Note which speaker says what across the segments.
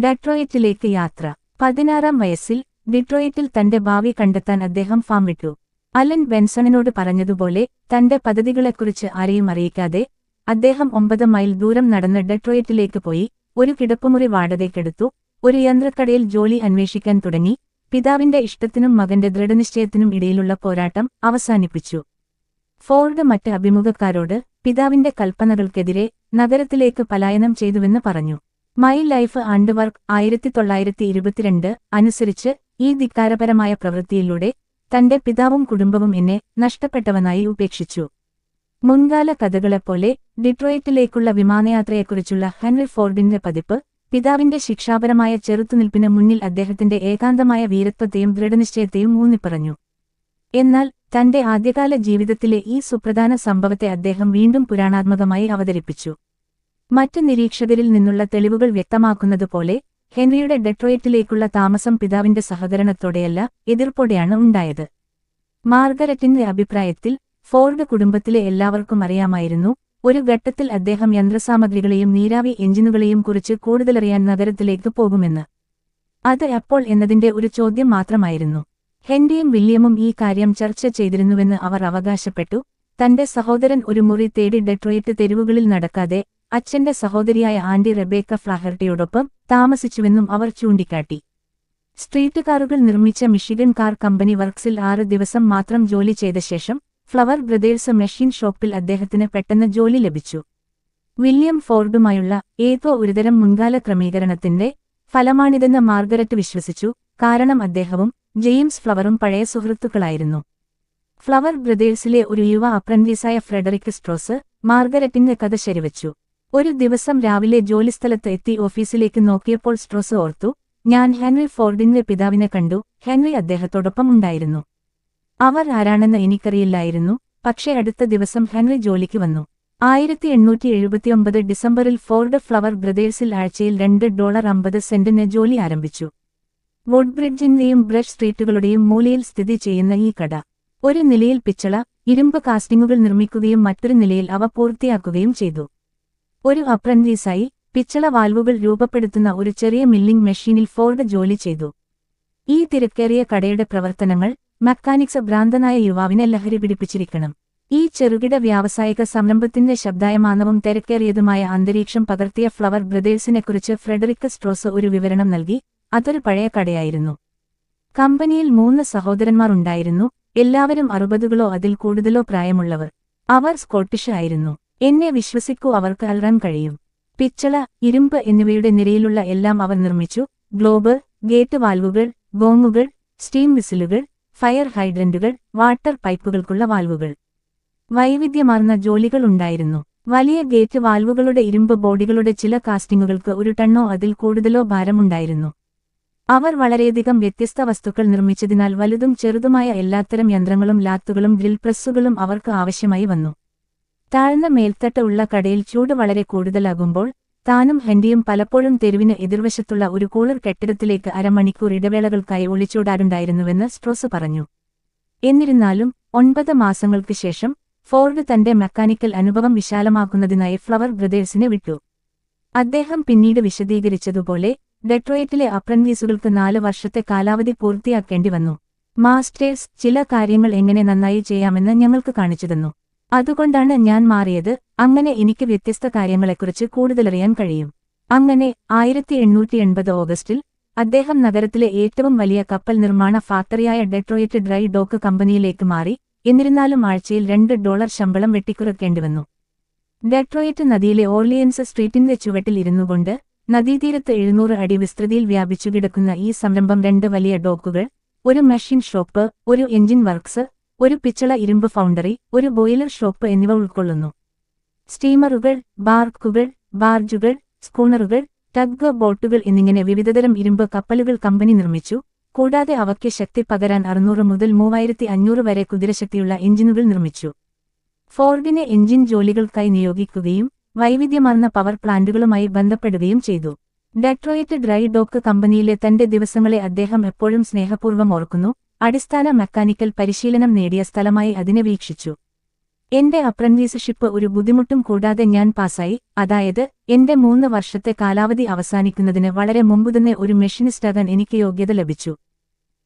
Speaker 1: ഡെട്രോയിറ്റിലേക്ക് യാത്ര. 16-ാം വയസ്സിൽ ഡിട്രോയിറ്റിൽ തന്റെ ഭാവി കണ്ടെത്താൻ അദ്ദേഹം ഫാം വിട്ടു. അലൻ ബെൻസണിനോട് പറഞ്ഞതുപോലെ തന്റെ പദ്ധതികളെക്കുറിച്ച് ആരെയും അറിയിക്കാതെ അദ്ദേഹം 9 മൈൽ ദൂരം നടന്ന് ഡെട്രോയിറ്റിലേക്ക് പോയി. ഒരു കിടപ്പുമുറി വാടകയ്ക്കെടുത്തു. ഒരു യന്ത്രക്കടയിൽ ജോലി അന്വേഷിക്കാൻ തുടങ്ങി. പിതാവിന്റെ ഇഷ്ടത്തിനും മകന്റെ ദൃഢനിശ്ചയത്തിനും ഇടയിലുള്ള പോരാട്ടം അവസാനിപ്പിച്ചു. ഫോർഡ് മറ്റ് അഭിമുഖക്കാരോട് പിതാവിന്റെ കൽപ്പനകൾക്കെതിരെ നഗരത്തിലേക്ക് പലായനം ചെയ്തുവെന്ന് പറഞ്ഞു. മൈ ലൈഫ് ആൻഡ് വർക്ക് 1922 അനുസരിച്ച് ഈ ധിക്കാരപരമായ പ്രവൃത്തിയിലൂടെ തന്റെ പിതാവും കുടുംബവും എന്നെ നഷ്ടപ്പെട്ടവനായി ഉപേക്ഷിച്ചു. മുൻകാല കഥകളെപ്പോലെ ഡിട്രോയിറ്റിലേക്കുള്ള വിമാനയാത്രയെക്കുറിച്ചുള്ള ഹെൻറി ഫോർഡിന്റെ പതിപ്പ് പിതാവിന്റെ ശിക്ഷാപരമായ ചെറുത്തുനിൽപ്പിന് മുന്നിൽ അദ്ദേഹത്തിന്റെ ഏകാന്തമായ വീരത്വത്തെയും ദൃഢനിശ്ചയത്തെയും ഊന്നിപ്പറഞ്ഞു. എന്നാൽ തന്റെ ആദ്യകാല ജീവിതത്തിലെ ഈ സുപ്രധാന സംഭവത്തെ അദ്ദേഹം വീണ്ടും പുരാണാത്മകമായി അവതരിപ്പിച്ചു. മറ്റ് നിരീക്ഷകരിൽ നിന്നുള്ള തെളിവുകൾ വ്യക്തമാക്കുന്നതുപോലെ ഹെൻറിയുടെ ഡെട്രോയിറ്റിലേക്കുള്ള താമസം പിതാവിന്റെ സഹകരണത്തോടെയല്ല, എതിർപ്പോടെയാണ് ഉണ്ടായത്. മാർഗരറ്റിന്റെ അഭിപ്രായത്തിൽ ഫോർഡ് കുടുംബത്തിലെ എല്ലാവർക്കും അറിയാമായിരുന്നു. ഒരു ഘട്ടത്തിൽ അദ്ദേഹം യന്ത്രസാമഗ്രികളെയും നീരാവി എഞ്ചിനുകളെയും കുറിച്ച് കൂടുതലറിയാൻ നഗരത്തിലേക്ക് പോകുമെന്ന്. അത് എപ്പോൾ എന്നതിന്റെ ഒരു ചോദ്യം മാത്രമായിരുന്നു. ഹെൻറിയും വില്യമും ഈ കാര്യം ചർച്ച ചെയ്തിരുന്നുവെന്ന് അവർ അവകാശപ്പെട്ടു. തന്റെ സഹോദരൻ ഒരു മുറി തേടി ഡെട്രോയിറ്റ് തെരുവുകളിൽ നടക്കാതെ അച്ഛന്റെ സഹോദരിയായ ആന്റി റെബേക്ക ഫ്ലാഹർട്ടിയോടൊപ്പം താമസിച്ചുവെന്നും അവർ ചൂണ്ടിക്കാട്ടി. സ്ട്രീറ്റ് കാറുകൾ നിർമ്മിച്ച മിഷിഗൺ കാർ കമ്പനി വർക്സിൽ 6 ദിവസം മാത്രം ജോലി ചെയ്ത ശേഷം ഫ്ലവർ ബ്രദേഴ്സ് മെഷീൻ ഷോപ്പിൽ അദ്ദേഹത്തിന് പെട്ടെന്ന് ജോലി ലഭിച്ചു. വില്യം ഫോർഡുമായുള്ള ഏതോ ഒരുതരം മുൻകാല ക്രമീകരണത്തിന്റെ ഫലമാണിതെന്ന് മാർഗരറ്റ് വിശ്വസിച്ചു. കാരണം അദ്ദേഹവും ജെയിംസ് ഫ്ലവറും പഴയ സുഹൃത്തുക്കളായിരുന്നു. ഫ്ലവർ ബ്രദേഴ്സിലെ ഒരു യുവ അപ്രന്റീസായ ഫ്രെഡറിക് സ്ട്രോസ് മാർഗരറ്റിന്റെ കഥ ശരിവച്ചു. ഒരു ദിവസം രാവിലെ ജോലിസ്ഥലത്ത് എത്തി ഓഫീസിലേക്ക് നോക്കിയപ്പോൾ സ്ട്രോസ് ഓർത്തു, ഞാൻ ഹെൻറി ഫോർഡിന്റെ പിതാവിനെ കണ്ടു. ഹെൻറി അദ്ദേഹത്തോടൊപ്പം ഉണ്ടായിരുന്നു. അവർ ആരാണെന്ന് എനിക്കറിയില്ലായിരുന്നു. പക്ഷേ അടുത്ത ദിവസം ഹെൻറി ജോലിക്ക് വന്നു. 1879 ഡിസംബറിൽ ഫോർഡ് ഫ്ലവർ ബ്രദേഴ്സിൽ ആഴ്ചയിൽ $2.50 ജോലി ആരംഭിച്ചു. വുഡ്ബ്രിഡ്ജിന്റെയും ബ്രഷ് സ്ട്രീറ്റുകളുടെയും മൂലയിൽ സ്ഥിതി ചെയ്യുന്ന ഈ കട ഒരു നിലയിൽ പിച്ചള, ഇരുമ്പ് കാസ്റ്റിംഗുകൾ നിർമ്മിക്കുകയും മറ്റൊരു നിലയിൽ അവ പൂർത്തിയാക്കുകയും ചെയ്തു. ഒരു അപ്രന്റീസായി പിച്ചള വാൽവുകൾ രൂപപ്പെടുത്തുന്ന ഒരു ചെറിയ മില്ലിംഗ് മെഷീനിൽ ഫോർഡ് ജോലി ചെയ്തു. ഈ തിരക്കേറിയ കടയുടെ പ്രവർത്തനങ്ങൾ മെക്കാനിക്സ് ഭ്രാന്തനായ യുവാവിനെ ലഹരി പിടിപ്പിച്ചിരിക്കണം. ഈ ചെറുകിട വ്യാവസായിക സംരംഭത്തിന്റെ ശബ്ദായമാനവും തിരക്കേറിയതുമായ അന്തരീക്ഷം പകർത്തിയ ഫ്ലവർ ബ്രദേഴ്സിനെക്കുറിച്ച് ഫ്രെഡറിക് സ്ട്രോസ് ഒരു വിവരണം നൽകി. അതൊരു പഴയ കടയായിരുന്നു. കമ്പനിയിൽ 3 സഹോദരന്മാർ ഉണ്ടായിരുന്നു. എല്ലാവരും 60കളോ അതിൽ കൂടുതലോ പ്രായമുള്ളവർ. അവർ സ്കോട്ടിഷ് ആയിരുന്നു. എന്നെ വിശ്വസിക്കൂ, അവർക്ക് അൽറാൻ കഴിയും. പിച്ചള, ഇരുമ്പ് എന്നിവയുടെ നിരയിലുള്ള എല്ലാം അവർ നിർമ്മിച്ചു. ഗ്ലോബ്, ഗേറ്റ് വാൽവുകൾ, ഗോങ്ങുകൾ, സ്റ്റീം വിസിലുകൾ, ഫയർ ഹൈഡ്രന്റുകൾ, വാട്ടർ പൈപ്പുകൾക്കുള്ള വാൽവുകൾ. വൈവിധ്യമാർന്ന ജോലികൾ ഉണ്ടായിരുന്നു. വലിയ ഗേറ്റ് വാൽവുകളുടെ ഇരുമ്പ് ബോഡികളുടെ ചില കാസ്റ്റിംഗുകൾക്ക് 1 ടണ്ണോ അതിൽ കൂടുതലോ ഭാരമുണ്ടായിരുന്നു. അവർ വളരെയധികം വ്യത്യസ്ത വസ്തുക്കൾ നിർമ്മിച്ചതിനാൽ വലുതും ചെറുതുമായ എല്ലാത്തരം യന്ത്രങ്ങളും ലാത്തുകളും ഡ്രിൽ പ്രസ്സുകളും അവർക്ക് ആവശ്യമായി വന്നു. താഴ്ന്ന മേൽത്തട്ട് ഉള്ള കടയിൽ ചൂട് വളരെ കൂടുതലാകുമ്പോൾ താനും ഹെൻറിയും പലപ്പോഴും തെരുവിന് എതിർവശത്തുള്ള ഒരു കൂളർ കെട്ടിടത്തിലേക്ക് അരമണിക്കൂർ ഇടവേളകൾക്കായി ഒളിച്ചോടാറുണ്ടായിരുന്നുവെന്ന് സ്ട്രോസ് പറഞ്ഞു. എന്നിരുന്നാലും 9 മാസങ്ങൾക്ക് ശേഷം ഫോർഡ് തന്റെ മെക്കാനിക്കൽ അനുഭവം വിശാലമാക്കുന്നതിനായി ഫ്ലവർ ബ്രദേഴ്സിനെ വിട്ടു. അദ്ദേഹം പിന്നീട് വിശദീകരിച്ചതുപോലെ ഡെട്രോയിറ്റിലെ അപ്രന്റീസുകൾക്ക് 4 വർഷത്തെ കാലാവധി പൂർത്തിയാക്കേണ്ടി വന്നു. മാസ്റ്റേഴ്സ് ചില കാര്യങ്ങൾ എങ്ങനെ നന്നായി ചെയ്യാമെന്ന് ഞങ്ങൾക്ക് കാണിച്ചു തന്നു. അതുകൊണ്ടാണ് ഞാൻ മാറിയത്. അങ്ങനെ എനിക്ക് വ്യത്യസ്ത കാര്യങ്ങളെക്കുറിച്ച് കൂടുതലറിയാൻ കഴിയും. അങ്ങനെ 1880 ഓഗസ്റ്റിൽ അദ്ദേഹം നഗരത്തിലെ ഏറ്റവും വലിയ കപ്പൽ നിർമ്മാണ ഫാക്ടറിയായ ഡെട്രോയിറ്റ് ഡ്രൈ ഡോക്ക് കമ്പനിയിലേക്ക് മാറി. എന്നിരുന്നാലും ആഴ്ചയിൽ $2 ശമ്പളം വെട്ടിക്കുറയ്ക്കേണ്ടിവന്നു. ഡെട്രോയിറ്റ് നദിയിലെ ഓർലിയൻസ് സ്ട്രീറ്റിന്റെ ചുവട്ടിൽ ഇരുന്നുകൊണ്ട് നദീതീരത്ത് 700 അടി വിസ്തൃതിയിൽ വ്യാപിച്ചുകിടക്കുന്ന ഈ സംരംഭം 2 വലിയ ഡോക്കുകൾ, ഒരു മെഷീൻ ഷോപ്പ്, ഒരു എഞ്ചിൻ വർക്ക്സ്, ഒരു പിച്ചള ഇരുമ്പ് ഫൗണ്ടറി, ഒരു ബോയിലർ ഷോപ്പ് എന്നിവ ഉൾക്കൊള്ളുന്നു. സ്റ്റീമറുകൾ, ബാർക്കുകൾ, ബാർജുകൾ, സ്കൂണറുകൾ, ടഗ് ബോട്ടുകൾ എന്നിങ്ങനെ വിവിധതരം ഇരുമ്പ് കപ്പലുകൾ കമ്പനി നിർമ്മിച്ചു. കൂടാതെ അവയ്ക്ക് ശക്തി പകരാൻ 600 മുതൽ 3500 വരെ കുതിരശക്തിയുള്ള എഞ്ചിനുകൾ നിർമ്മിച്ചു. ഫോർഡിനെ എഞ്ചിൻ ജോലികൾക്കായി നിയോഗിക്കുകയും വൈവിധ്യമാർന്ന പവർ പ്ലാന്റുകളുമായി ബന്ധപ്പെടുകയും ചെയ്തു. ഡെട്രോയിറ്റ് ഡ്രൈ ഡോക്ക് കമ്പനിയിലെ തന്റെ ദിവസങ്ങളെ അദ്ദേഹം എപ്പോഴും സ്നേഹപൂർവ്വം ഓർക്കുന്നു. അടിസ്ഥാന മെക്കാനിക്കൽ പരിശീലനം നേടിയ സ്ഥലമായി അതിനെ വീക്ഷിച്ചു. എന്റെ അപ്രന്റീസ്ഷിപ്പ് ഒരു ബുദ്ധിമുട്ടും കൂടാതെ ഞാൻ പാസായി, അതായത് എന്റെ 3 വർഷത്തെ കാലാവധി അവസാനിക്കുന്നതിന് വളരെ മുമ്പുതന്നെ ഒരു മെഷീനിസ്റ്റാകാൻ എനിക്ക് യോഗ്യത ലഭിച്ചു.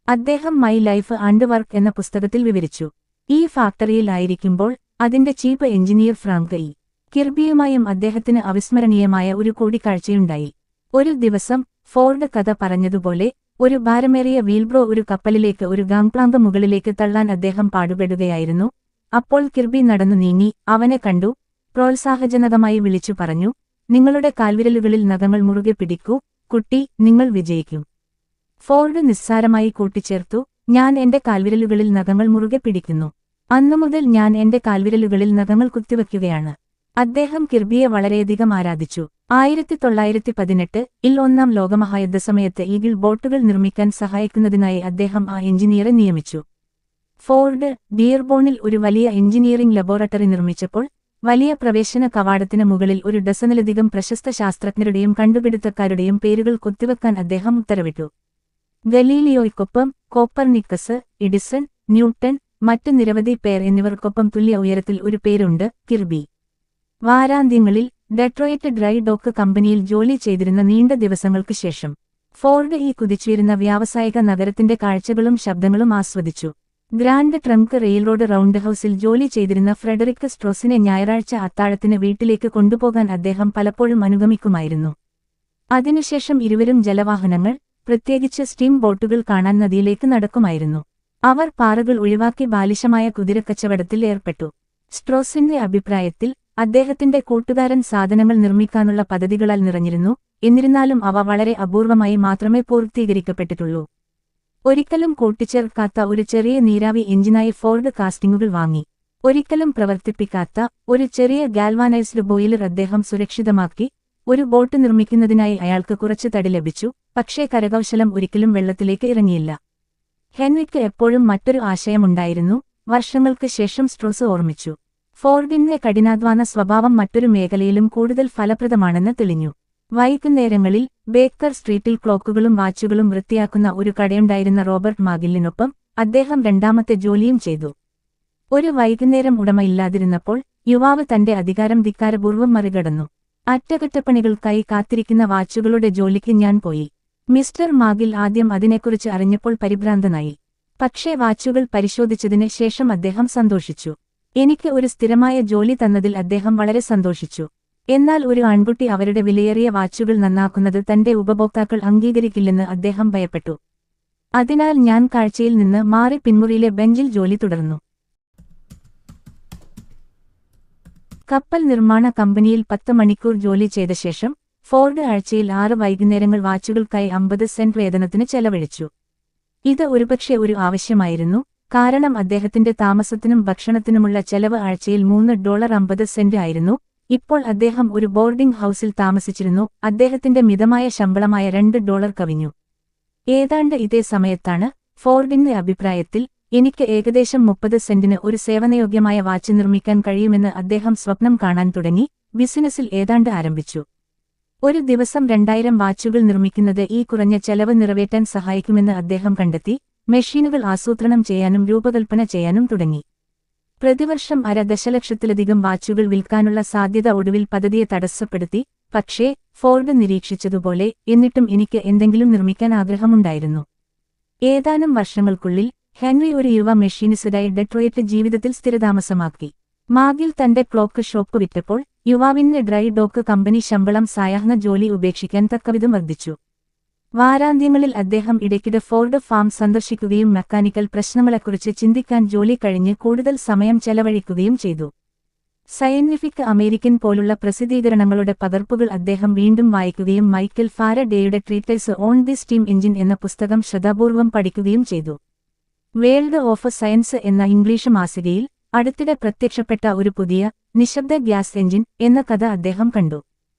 Speaker 1: അദ്ദേഹം മൈ ലൈഫ് ആൻഡ് വർക്ക് എന്ന പുസ്തകത്തിൽ വിവരിച്ചു. ഈ ഫാക്ടറിയിൽ ആയിരിക്കുമ്പോൾ അതിന്റെ ചീഫ് എഞ്ചിനീയർ ഫ്രാങ്ക് ഇ. കിർബിയുമായും അദ്ദേഹത്തിന് അവിസ്മരണീയമായ ഒരു കൂടിക്കാഴ്ചയുണ്ടായി. ഒരു ദിവസം ഫോർഡ് കഥ പറഞ്ഞതുപോലെ ഒരു ഭാരമേറിയ വീൽബ്രോ ഒരു കപ്പലിലേക്ക് ഒരു ഗാംപ്ലാങ്ക് മുകളിലേക്ക് തള്ളാൻ അദ്ദേഹം പാടുപെടുകയായിരുന്നു. അപ്പോൾ കിർബി നടന്നു നീങ്ങി അവനെ കണ്ടു, പ്രോത്സാഹജനകമായി വിളിച്ചു പറഞ്ഞു, നിങ്ങളുടെ കാൽവിരലുകളിൽ നഖങ്ങൾ മുറുകെ പിടിക്കൂ, കുട്ടി, നിങ്ങൾ വിജയിക്കും. ഫോർഡ് നിസ്സാരമായി കൂട്ടിച്ചേർത്തു, ഞാൻ എന്റെ കാൽവിരലുകളിൽ നഖങ്ങൾ മുറുകെ പിടിക്കുന്നു. അന്നുമുതൽ ഞാൻ എന്റെ കാൽവിരലുകളിൽ നഖങ്ങൾ കുത്തിവയ്ക്കുകയാണ്. അദ്ദേഹം കിർബിയെ വളരെയധികം ആരാധിച്ചു. 1918-ൽ ഒന്നാം ലോകമഹായുദ്ധസമയത്ത് ഈഗിൾ ബോട്ടുകൾ നിർമ്മിക്കാൻ സഹായിക്കുന്നതിനായി അദ്ദേഹം ആ എഞ്ചിനീയറെ നിയമിച്ചു. ഫോർഡ് ഡിയർബോണിൽ ഒരു വലിയ എഞ്ചിനീയറിംഗ് ലബോറട്ടറി നിർമ്മിച്ചപ്പോൾ വലിയ പ്രവേശന കവാടത്തിന് മുകളിൽ ഒരു ഡസനിലധികം പ്രശസ്ത ശാസ്ത്രജ്ഞരുടെയും കണ്ടുപിടുത്തക്കാരുടെയും പേരുകൾ കൊത്തിവെക്കാൻ അദ്ദേഹം ഉത്തരവിട്ടു. ഗലീലിയോയ്ക്കൊപ്പം കോപ്പർനിക്കസ്, എഡിസൺ, ന്യൂട്ടൺ, മറ്റ് നിരവധി പേർ എന്നിവർക്കൊപ്പം തുല്യ ഉയരത്തിൽ ഒരു പേരുണ്ട്, കിർബി. വാരാന്ത്യങ്ങളിൽ ഡെട്രോയിറ്റ് ഡ്രൈ ഡോക്ക് കമ്പനിയിൽ ജോലി ചെയ്തിരുന്ന നീണ്ട ദിവസങ്ങൾക്ക് ശേഷം ഫോർഡ് ഈ കുതിച്ചുയരുന്ന വ്യാവസായിക നഗരത്തിന്റെ കാഴ്ചകളും ശബ്ദങ്ങളും ആസ്വദിച്ചു. ഗ്രാൻഡ് ട്രങ്ക് റെയിൽറോഡ് റൗണ്ട് ഹൌസിൽ ജോലി ചെയ്തിരുന്ന ഫ്രെഡറിക് സ്ട്രോസിനെ ഞായറാഴ്ച അത്താഴത്തിന് വീട്ടിലേക്ക് കൊണ്ടുപോകാൻ അദ്ദേഹം പലപ്പോഴും അനുഗമിക്കുമായിരുന്നു. അതിനുശേഷം ഇരുവരും ജലവാഹനങ്ങൾ, പ്രത്യേകിച്ച് സ്റ്റീം ബോട്ടുകൾ കാണാൻ നദിയിലേക്ക് നടക്കുമായിരുന്നു. അവർ പാറകൾ ഒഴിവാക്കി ബാലിശമായ കുതിരക്കച്ചവടത്തിൽ ഏർപ്പെട്ടു. സ്ട്രോസിന്റെ അഭിപ്രായത്തിൽ അദ്ദേഹത്തിന്റെ കൂട്ടുകാരൻ സാധനങ്ങൾ നിർമ്മിക്കാനുള്ള പദ്ധതികളാൽ നിറഞ്ഞിരുന്നു, എന്നിരുന്നാലും അവ വളരെ അപൂർവമായി മാത്രമേ പൂർത്തീകരിക്കപ്പെട്ടിട്ടുള്ളൂ. ഒരിക്കലും കൂട്ടിച്ചേർക്കാത്ത ഒരു ചെറിയ നീരാവി എഞ്ചിനായി ഫോർഡ് കാസ്റ്റിംഗുകൾ വാങ്ങി. ഒരിക്കലും പ്രവർത്തിപ്പിക്കാത്ത ഒരു ചെറിയ ഗാൽവാനൈസ്ഡ് ബോയിലർ അദ്ദേഹം സുരക്ഷിതമാക്കി. ഒരു ബോട്ട് നിർമ്മിക്കുന്നതിനായി അയാൾക്ക് കുറച്ച് തടി ലഭിച്ചു, പക്ഷേ കരകൗശലം ഒരിക്കലും വെള്ളത്തിലേക്ക് ഇറങ്ങിയില്ല. ഹെൻറിക്ക് എപ്പോഴും മറ്റൊരു ആശയമുണ്ടായിരുന്നു, വർഷങ്ങൾക്ക് ശേഷം സ്ട്രോസ് ഓർമ്മിച്ചു. ഫോർഡിന്റെ കഠിനാധ്വാന സ്വഭാവം മറ്റൊരു മേഖലയിലും കൂടുതൽ ഫലപ്രദമാണെന്ന് തെളിഞ്ഞു. വൈകുന്നേരങ്ങളിൽ ബേക്കർ സ്ട്രീറ്റിൽ ക്ലോക്കുകളും വാച്ചുകളും വൃത്തിയാക്കുന്ന ഒരു കടയുണ്ടായിരുന്ന റോബർട്ട് മാഗിലിനൊപ്പം അദ്ദേഹം രണ്ടാമത്തെ ജോലിയും ചെയ്തു. ഒരു വൈകുന്നേരം ഉടമയില്ലാതിരുന്നപ്പോൾ യുവാവ് തന്റെ അധികാരം ധിക്കാരപൂർവ്വം മറികടന്നു. അറ്റകുറ്റപ്പണികൾക്കായി കാത്തിരിക്കുന്ന വാച്ചുകളുടെ ജോലിക്ക് ഞാൻ പോയി. മിസ്റ്റർ മാഗിൽ ആദ്യം അതിനെക്കുറിച്ച് അറിഞ്ഞപ്പോൾ പരിഭ്രാന്തനായി. പക്ഷേ വാച്ചുകൾ പരിശോധിച്ചതിന് ശേഷം അദ്ദേഹം സന്തോഷിച്ചു. എനിക്ക് ഒരു സ്ഥിരമായ ജോലി തന്നതിൽ അദ്ദേഹം വളരെ സന്തോഷിച്ചു. എന്നാൽ ഒരു ആൺകുട്ടി അവരുടെ വിലയേറിയ വാച്ചുകൾ നന്നാക്കുന്നത് തന്റെ ഉപഭോക്താക്കൾ അംഗീകരിക്കില്ലെന്ന് അദ്ദേഹം ഭയപ്പെട്ടു. അതിനാൽ ഞാൻ കാഴ്ചയിൽ നിന്ന് മാറി പിന്മുറിയിലെ ബെഞ്ചിൽ ജോലി തുടർന്നു. കപ്പൽ നിർമ്മാണ കമ്പനിയിൽ 10 മണിക്കൂർ ജോലി ചെയ്ത ശേഷം ഫോർഡ് ആഴ്ചയിൽ 6 വൈകുന്നേരങ്ങൾ വാച്ചുകൾക്കായി 50 സെന്റ് വേതനത്തിന് ചെലവഴിച്ചു. ഇത് ഒരുപക്ഷെ ഒരു ആവശ്യമായിരുന്നു, കാരണം അദ്ദേഹത്തിന്റെ താമസത്തിനും ഭക്ഷണത്തിനുമുള്ള ചെലവ് ആഴ്ചയിൽ $3.50 ആയിരുന്നു. ഇപ്പോൾ അദ്ദേഹം ഒരു ബോർഡിംഗ് ഹൌസിൽ താമസിച്ചിരുന്നു. അദ്ദേഹത്തിന്റെ മിതമായ ശമ്പളമായ $2 കവിഞ്ഞു. ഏതാണ്ട് ഇതേ സമയത്താണ് ഫോർഡിന്റെ അഭിപ്രായത്തിൽ എനിക്ക് ഏകദേശം 30 സെന്റിന് ഒരു സേവനയോഗ്യമായ വാച്ച് നിർമ്മിക്കാൻ കഴിയുമെന്ന് അദ്ദേഹം സ്വപ്നം കാണാൻ തുടങ്ങി. ബിസിനസ്സിൽ ഏതാണ്ട് ആരംഭിച്ചു. ഒരു ദിവസം 2000 വാച്ചുകൾ നിർമ്മിക്കുന്നത് ഈ കുറഞ്ഞ ചെലവ് നിറവേറ്റാൻ സഹായിക്കുമെന്ന് അദ്ദേഹം കണ്ടെത്തി. മെഷീനുകൾ ആസൂത്രണം ചെയ്യാനും രൂപകൽപ്പന ചെയ്യാനും തുടങ്ങി. പ്രതിവർഷം 1/2 ദശലക്ഷത്തിലധികം വാച്ചുകൾ വിൽക്കാനുള്ള സാധ്യത ഒടുവിൽ പദ്ധതിയെ തടസ്സപ്പെടുത്തി. പക്ഷേ ഫോർഡ് നിരീക്ഷിച്ചതുപോലെ എന്നിട്ടും എനിക്ക് എന്തെങ്കിലും നിർമ്മിക്കാൻ ആഗ്രഹമുണ്ടായിരുന്നു. ഏതാനും വർഷങ്ങൾക്കുള്ളിൽ ഹെൻറി ഒരു യുവ മെഷീനിസ്റ്റായി ഡെട്രോയിറ്റ് ജീവിതത്തിൽ സ്ഥിരതാമസമാക്കി. മാഗിൽ തന്റെ ക്ലോക്ക് ഷോപ്പ് വിറ്റപ്പോൾ യുവാവിന്റെ ഡ്രൈ ഡോക്ക് കമ്പനി ശമ്പളം സായാഹ്ന ജോലി ഉപേക്ഷിക്കാൻ തക്കവിധം വർദ്ധിച്ചു. വാരാന്ത്യങ്ങളിൽ അദ്ദേഹം ഇടയ്ക്കിടെ ഫോർഡ് ഫാം സന്ദർശിക്കുകയും മെക്കാനിക്കൽ പ്രശ്നങ്ങളെക്കുറിച്ച് ചിന്തിക്കാൻ ജോലി കഴിഞ്ഞ് കൂടുതൽ സമയം ചെലവഴിക്കുകയും ചെയ്തു. സയന്റിഫിക് അമേരിക്കൻ പോലുള്ള പ്രസിദ്ധീകരണങ്ങളുടെ പകർപ്പുകൾ അദ്ദേഹം വീണ്ടും വായിക്കുകയും മൈക്കൽ ഫാരഡേയുടെ treatise on the steam engine എന്ന പുസ്തകം ശ്രദ്ധാപൂർവം പഠിക്കുകയും ചെയ്തു. വേൾഡ് ഓഫ് സയൻസ് എന്ന ഇംഗ്ലീഷ് മാസികയിൽ അടുത്തിടെ പ്രത്യക്ഷപ്പെട്ട ഒരു പുതിയ നിശബ്ദ ഗ്യാസ് എഞ്ചിൻ എന്ന കഥ അദ്ദേഹം കണ്ടു.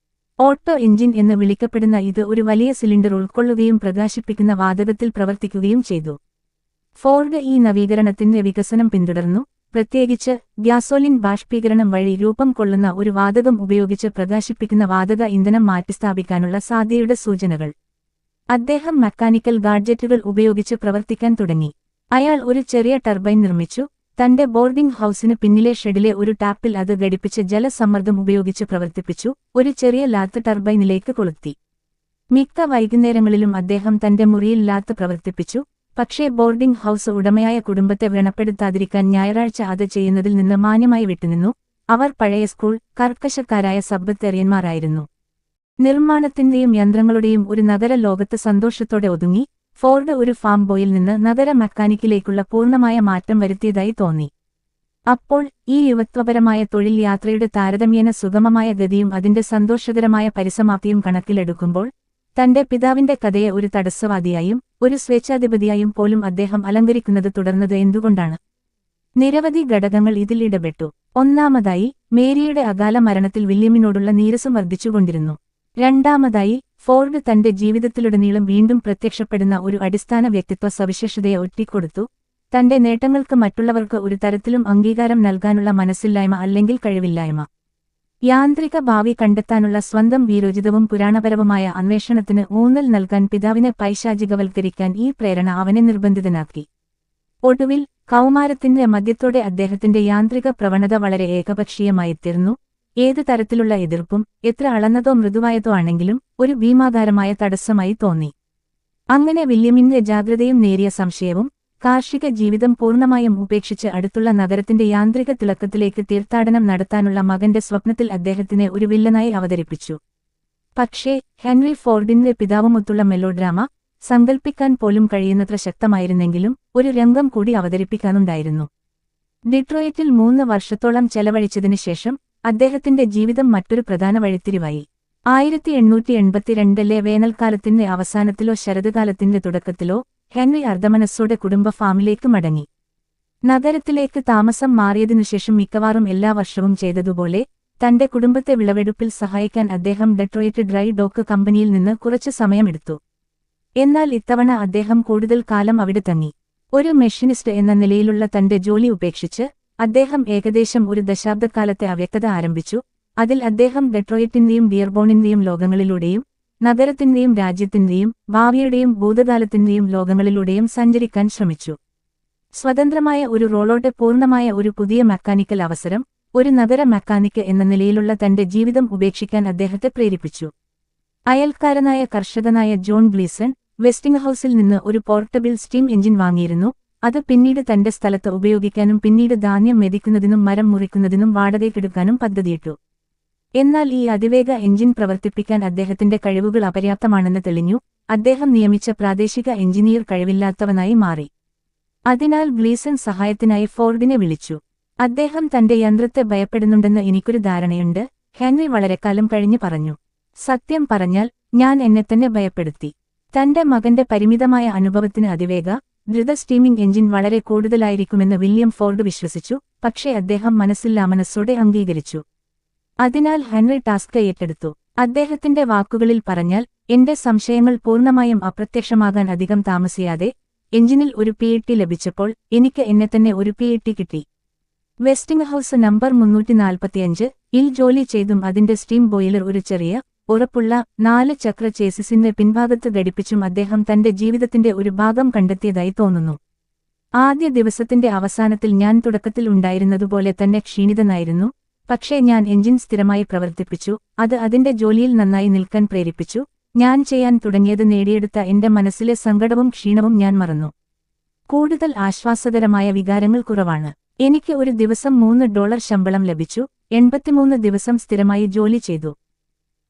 Speaker 1: ഓട്ടോ എഞ്ചിൻ എന്ന് വിളിക്കപ്പെടുന്ന ഇത് ഒരു വലിയ സിലിണ്ടർ ഉൾക്കൊള്ളുകയും പ്രകാശിപ്പിക്കുന്ന വാതകത്തിൽ പ്രവർത്തിക്കുകയും ചെയ്തു. ഫോർഡ് ഈ നവീകരണത്തിന്റെ വികസനം പിന്തുടർന്നു, പ്രത്യേകിച്ച് ഗ്യാസോലിൻ ബാഷ്പീകരണം വഴി രൂപം കൊള്ളുന്ന ഒരു വാതകം ഉപയോഗിച്ച് പ്രകാശിപ്പിക്കുന്ന വാതക ഇന്ധനം മാറ്റിസ്ഥാപിക്കാനുള്ള സാധ്യതയുടെ സൂചനകൾ. അദ്ദേഹം മെക്കാനിക്കൽ ഗാഡ്ജറ്റുകൾ ഉപയോഗിച്ച് പ്രവർത്തിക്കാൻ തുടങ്ങി. അയാൾ ഒരു ചെറിയ ടർബൈൻ നിർമ്മിച്ചു, തന്റെ ബോർഡിംഗ് ഹൌസിന് പിന്നിലെ ഷെഡിലെ ഒരു ടാപ്പിൽ അത് ഘടിപ്പിച്ച് ജലസമ്മർദ്ദം ഉപയോഗിച്ച് പ്രവർത്തിപ്പിച്ചു, ഒരു ചെറിയ ലാത്ത് ടർബൈനിലേക്ക് കൊളുത്തി. മിക്ക വൈകുന്നേരങ്ങളിലും അദ്ദേഹം തന്റെ മുറിയിൽ ലാത്ത് പ്രവർത്തിപ്പിച്ചു, പക്ഷേ ബോർഡിംഗ് ഹൌസ് ഉടമയായ കുടുംബത്തെ വ്രണപ്പെടുത്താതിരിക്കാൻ ഞായറാഴ്ച അത് ചെയ്യുന്നതിൽ നിന്ന് മാന്യമായി വിട്ടുനിന്നു. അവർ പഴയ സ്കൂൾ കർക്കശക്കാരായ സബ്ബത്തേറിയന്മാരായിരുന്നു. നിർമ്മാണത്തിന്റെയും യന്ത്രങ്ങളുടെയും ഒരു നഗര ലോകത്ത് സന്തോഷത്തോടെ ഒതുങ്ങി. ഫോർഡ് ഒരു ഫാം ബോയിൽ നിന്ന് നഗര മെക്കാനിക്കിലേക്കുള്ള പൂർണ്ണമായ മാറ്റം വരുത്തിയതായി തോന്നി. അപ്പോൾ ഈ യുവത്വപരമായ തൊഴിൽ യാത്രയുടെ താരതമ്യേന സുഗമമായ ഗതിയും അതിന്റെ സന്തോഷകരമായ പരിസമാപ്തിയും കണക്കിലെടുക്കുമ്പോൾ തന്റെ പിതാവിന്റെ കഥയെ ഒരു തടസ്സവാദിയായും ഒരു സ്വേച്ഛാധിപതിയായും പോലും അദ്ദേഹം അലങ്കരിക്കുന്നത് തുടർന്നത് എന്തുകൊണ്ടാണ്? നിരവധി ഘടകങ്ങൾ ഇതിൽ ഇടപെട്ടു. ഒന്നാമതായി, മേരിയുടെ അകാല മരണത്തിൽ വില്യമിനോടുള്ള നീരസം വർദ്ധിച്ചുകൊണ്ടിരുന്നു. രണ്ടാമതായി, ഫോർഡ് തന്റെ ജീവിതത്തിലുടനീളം വീണ്ടും പ്രത്യക്ഷപ്പെടുന്ന ഒരു അടിസ്ഥാന വ്യക്തിത്വ സവിശേഷതയെ ഒറ്റിക്കൊടുത്തു: തന്റെ നേട്ടങ്ങൾക്ക് മറ്റുള്ളവർക്ക് ഒരു തരത്തിലും അംഗീകാരം നൽകാനുള്ള മനസ്സില്ലായ്മ അല്ലെങ്കിൽ കഴിവില്ലായ്മ. യാന്ത്രിക ഭാവി കണ്ടെത്താനുള്ള സ്വന്തം വീരോചിതവും പുരാണപരവുമായ അന്വേഷണത്തിന് ഊന്നൽ നൽകാൻ പിതാവിനെ പൈശാചികവൽക്കരിക്കാൻ ഈ പ്രേരണ അവനെ നിർബന്ധിതനാക്കി. ഒടുവിൽ കൗമാരത്തിന്റെ മധ്യത്തോടെ അദ്ദേഹത്തിന്റെ യാന്ത്രിക പ്രവണത വളരെ ഏകപക്ഷീയമായിത്തീർന്നു. ഏതു തരത്തിലുള്ള എതിർപ്പും, എത്ര അളന്നതോ മൃദുവായതോ ആണെങ്കിലും, ഒരു ഭീമാകാരമായ തടസ്സമായി തോന്നി. അങ്ങനെ വില്യമിന്റെ ജാഗ്രതയും നേരിയ സംശയവും കാർഷിക ജീവിതം പൂർണ്ണമായും ഉപേക്ഷിച്ച് അടുത്തുള്ള നഗരത്തിന്റെ യാന്ത്രിക തിളക്കത്തിലേക്ക് തീർത്ഥാടനം നടത്താനുള്ള മകന്റെ സ്വപ്നത്തിൽ അദ്ദേഹത്തിനെ ഒരു വില്ലനായി അവതരിപ്പിച്ചു. പക്ഷേ ഹെൻറി ഫോർഡിന്റെ പിതാവുമൊത്തുള്ള മെലോഡ്രാമ സങ്കൽപ്പിക്കാൻ പോലും കഴിയുന്നത്ര ശക്തമായിരുന്നെങ്കിലും ഒരു രംഗം കൂടി അവതരിപ്പിക്കാനുണ്ടായിരുന്നു. ഡിട്രോയിറ്റിൽ 3 വർഷത്തോളം ചെലവഴിച്ചതിനു ശേഷം അദ്ദേഹത്തിന്റെ ജീവിതം മറ്റൊരു പ്രധാന വഴിത്തിരിവായി. 1882 വേനൽക്കാലത്തിന്റെ അവസാനത്തിലോ ശരത്കാലത്തിന്റെ തുടക്കത്തിലോ ഹെൻറി അർദ്ധമനസ്സോടെ കുടുംബ ഫാമിലേക്ക് മടങ്ങി. നഗരത്തിലേക്ക് താമസം മാറിയതിനുശേഷം മിക്കവാറും എല്ലാ വർഷവും ചെയ്തതുപോലെ തന്റെ കുടുംബത്തെ വിളവെടുപ്പിൽ സഹായിക്കാൻ അദ്ദേഹം ഡെട്രോയിറ്റ് ഡ്രൈ ഡോക്ക് കമ്പനിയിൽ നിന്ന് കുറച്ചു സമയമെടുത്തു. എന്നാൽ ഇത്തവണ അദ്ദേഹം കൂടുതൽ കാലം അവിടെ തങ്ങി. ഒരു മെഷീനിസ്റ്റ് എന്ന നിലയിലുള്ള തന്റെ ജോലി ഉപേക്ഷിച്ച് അദ്ദേഹം ഏകദേശം ഒരു ദശാബ്ദക്കാലത്തെ അവ്യക്തത ആരംഭിച്ചു. അതിൽ അദ്ദേഹം ഡെട്രോയിറ്റിന്റെയും ഡിയർബോണിന്റെയും ലോകങ്ങളിലൂടെയും നഗരത്തിന്റെയും രാജ്യത്തിന്റെയും ഭാവിയുടെയും ഭൂതകാലത്തിന്റെയും ലോകങ്ങളിലൂടെയും സഞ്ചരിക്കാൻ ശ്രമിച്ചു. സ്വതന്ത്രമായ ഒരു റോളോടെ പൂർണ്ണമായ ഒരു പുതിയ മെക്കാനിക്കൽ അവസരം ഒരു നഗര മെക്കാനിക്ക് എന്ന നിലയിലുള്ള തന്റെ ജീവിതം ഉപേക്ഷിക്കാൻ അദ്ദേഹത്തെ പ്രേരിപ്പിച്ചു. അയൽക്കാരനായ കർഷകനായ ജോൺ ഗ്ലീസൺ വെസ്റ്റിംഗ്ഹൌസിൽ നിന്ന് ഒരു പോർട്ടബിൾ സ്റ്റീം എഞ്ചിൻ വാങ്ങിയിരുന്നു. അത് പിന്നീട് തന്റെ സ്ഥലത്ത് ഉപയോഗിക്കാനും പിന്നീട് ധാന്യം മെതിക്കുന്നതിനും മരം മുറിക്കുന്നതിനും വാടകയ്ക്കെടുക്കാനും പദ്ധതിയിട്ടു. എന്നാൽ ഈ അതിവേഗ എഞ്ചിൻ പ്രവർത്തിപ്പിക്കാൻ അദ്ദേഹത്തിന്റെ കഴിവുകൾ അപര്യാപ്തമാണെന്ന് തെളിഞ്ഞു. അദ്ദേഹം നിയമിച്ച പ്രാദേശിക എഞ്ചിനീയർ കഴിവില്ലാത്തവനായി മാറി. അതിനാൽ ഗ്ലീസൺ സഹായത്തിനായി ഫോർഡിനെ വിളിച്ചു. അദ്ദേഹം തന്റെ യന്ത്രത്തെ ഭയപ്പെടുന്നുണ്ടെന്ന് എനിക്കൊരു ധാരണയുണ്ട്, ഹെൻറി വളരെക്കാലം കഴിഞ്ഞ് പറഞ്ഞു. സത്യം പറഞ്ഞാൽ ഞാൻ എന്നെത്തന്നെ ഭയപ്പെടുത്തി. തന്റെ മകന്റെ പരിമിതമായ അനുഭവത്തിന് അതിവേഗ ദ്രുത സ്റ്റീമിംഗ് എഞ്ചിൻ വളരെ കൂടുതലായിരിക്കുമെന്ന് വില്യം ഫോർഡ് വിശ്വസിച്ചു. പക്ഷേ അദ്ദേഹം മനസ്സില്ലാമനസ്സോടെ അംഗീകരിച്ചു. അതിനാൽ ഹെൻറി ടാസ്ക് ഏറ്റെടുത്തു. അദ്ദേഹത്തിന്റെ വാക്കുകളിൽ പറഞ്ഞാൽ, എന്റെ സംശയങ്ങൾ പൂർണ്ണമായും അപ്രത്യക്ഷമാകാൻ അധികം താമസിയാതെ എഞ്ചിനിൽ ഒരു PhD ലഭിച്ചപ്പോൾ എനിക്ക് എന്നെത്തന്നെ ഒരു PhD കിട്ടി. വെസ്റ്റിംഗ്ഹൌസ് നമ്പർ 345 ജോലി ചെയ്തും അതിന്റെ സ്റ്റീം ബോയിലർ ഒരു ചെറിയ ഉറപ്പുള്ള 4 ചക്ര ചേസിസിന്റെ പിൻഭാഗത്ത് ഘടിപ്പിച്ചും അദ്ദേഹം തന്റെ ജീവിതത്തിന്റെ ഒരു ഭാഗം കണ്ടെത്തിയതായി തോന്നുന്നു. ആദ്യ ദിവസത്തിന്റെ അവസാനത്തിൽ ഞാൻ തുടക്കത്തിൽ ഉണ്ടായിരുന്നതുപോലെ തന്നെ ക്ഷീണിതനായിരുന്നു. പക്ഷേ ഞാൻ എഞ്ചിൻ സ്ഥിരമായി പ്രവർത്തിപ്പിച്ചു. അത് അതിന്റെ ജോലിയിൽ നന്നായി നിൽക്കാൻ പ്രേരിപ്പിച്ചു. ഞാൻ ചെയ്യാൻ തുടങ്ങിയത് നേടിയെടുത്ത എന്റെ മനസ്സിലെ സങ്കടവും ക്ഷീണവും ഞാൻ മറന്നു. കൂടുതൽ ആശ്വാസകരമായ വികാരങ്ങൾ കുറവാണ്. എനിക്ക് ഒരു ദിവസം $3 ശമ്പളം ലഭിച്ചു. 83 ദിവസം സ്ഥിരമായി ജോലി ചെയ്തു.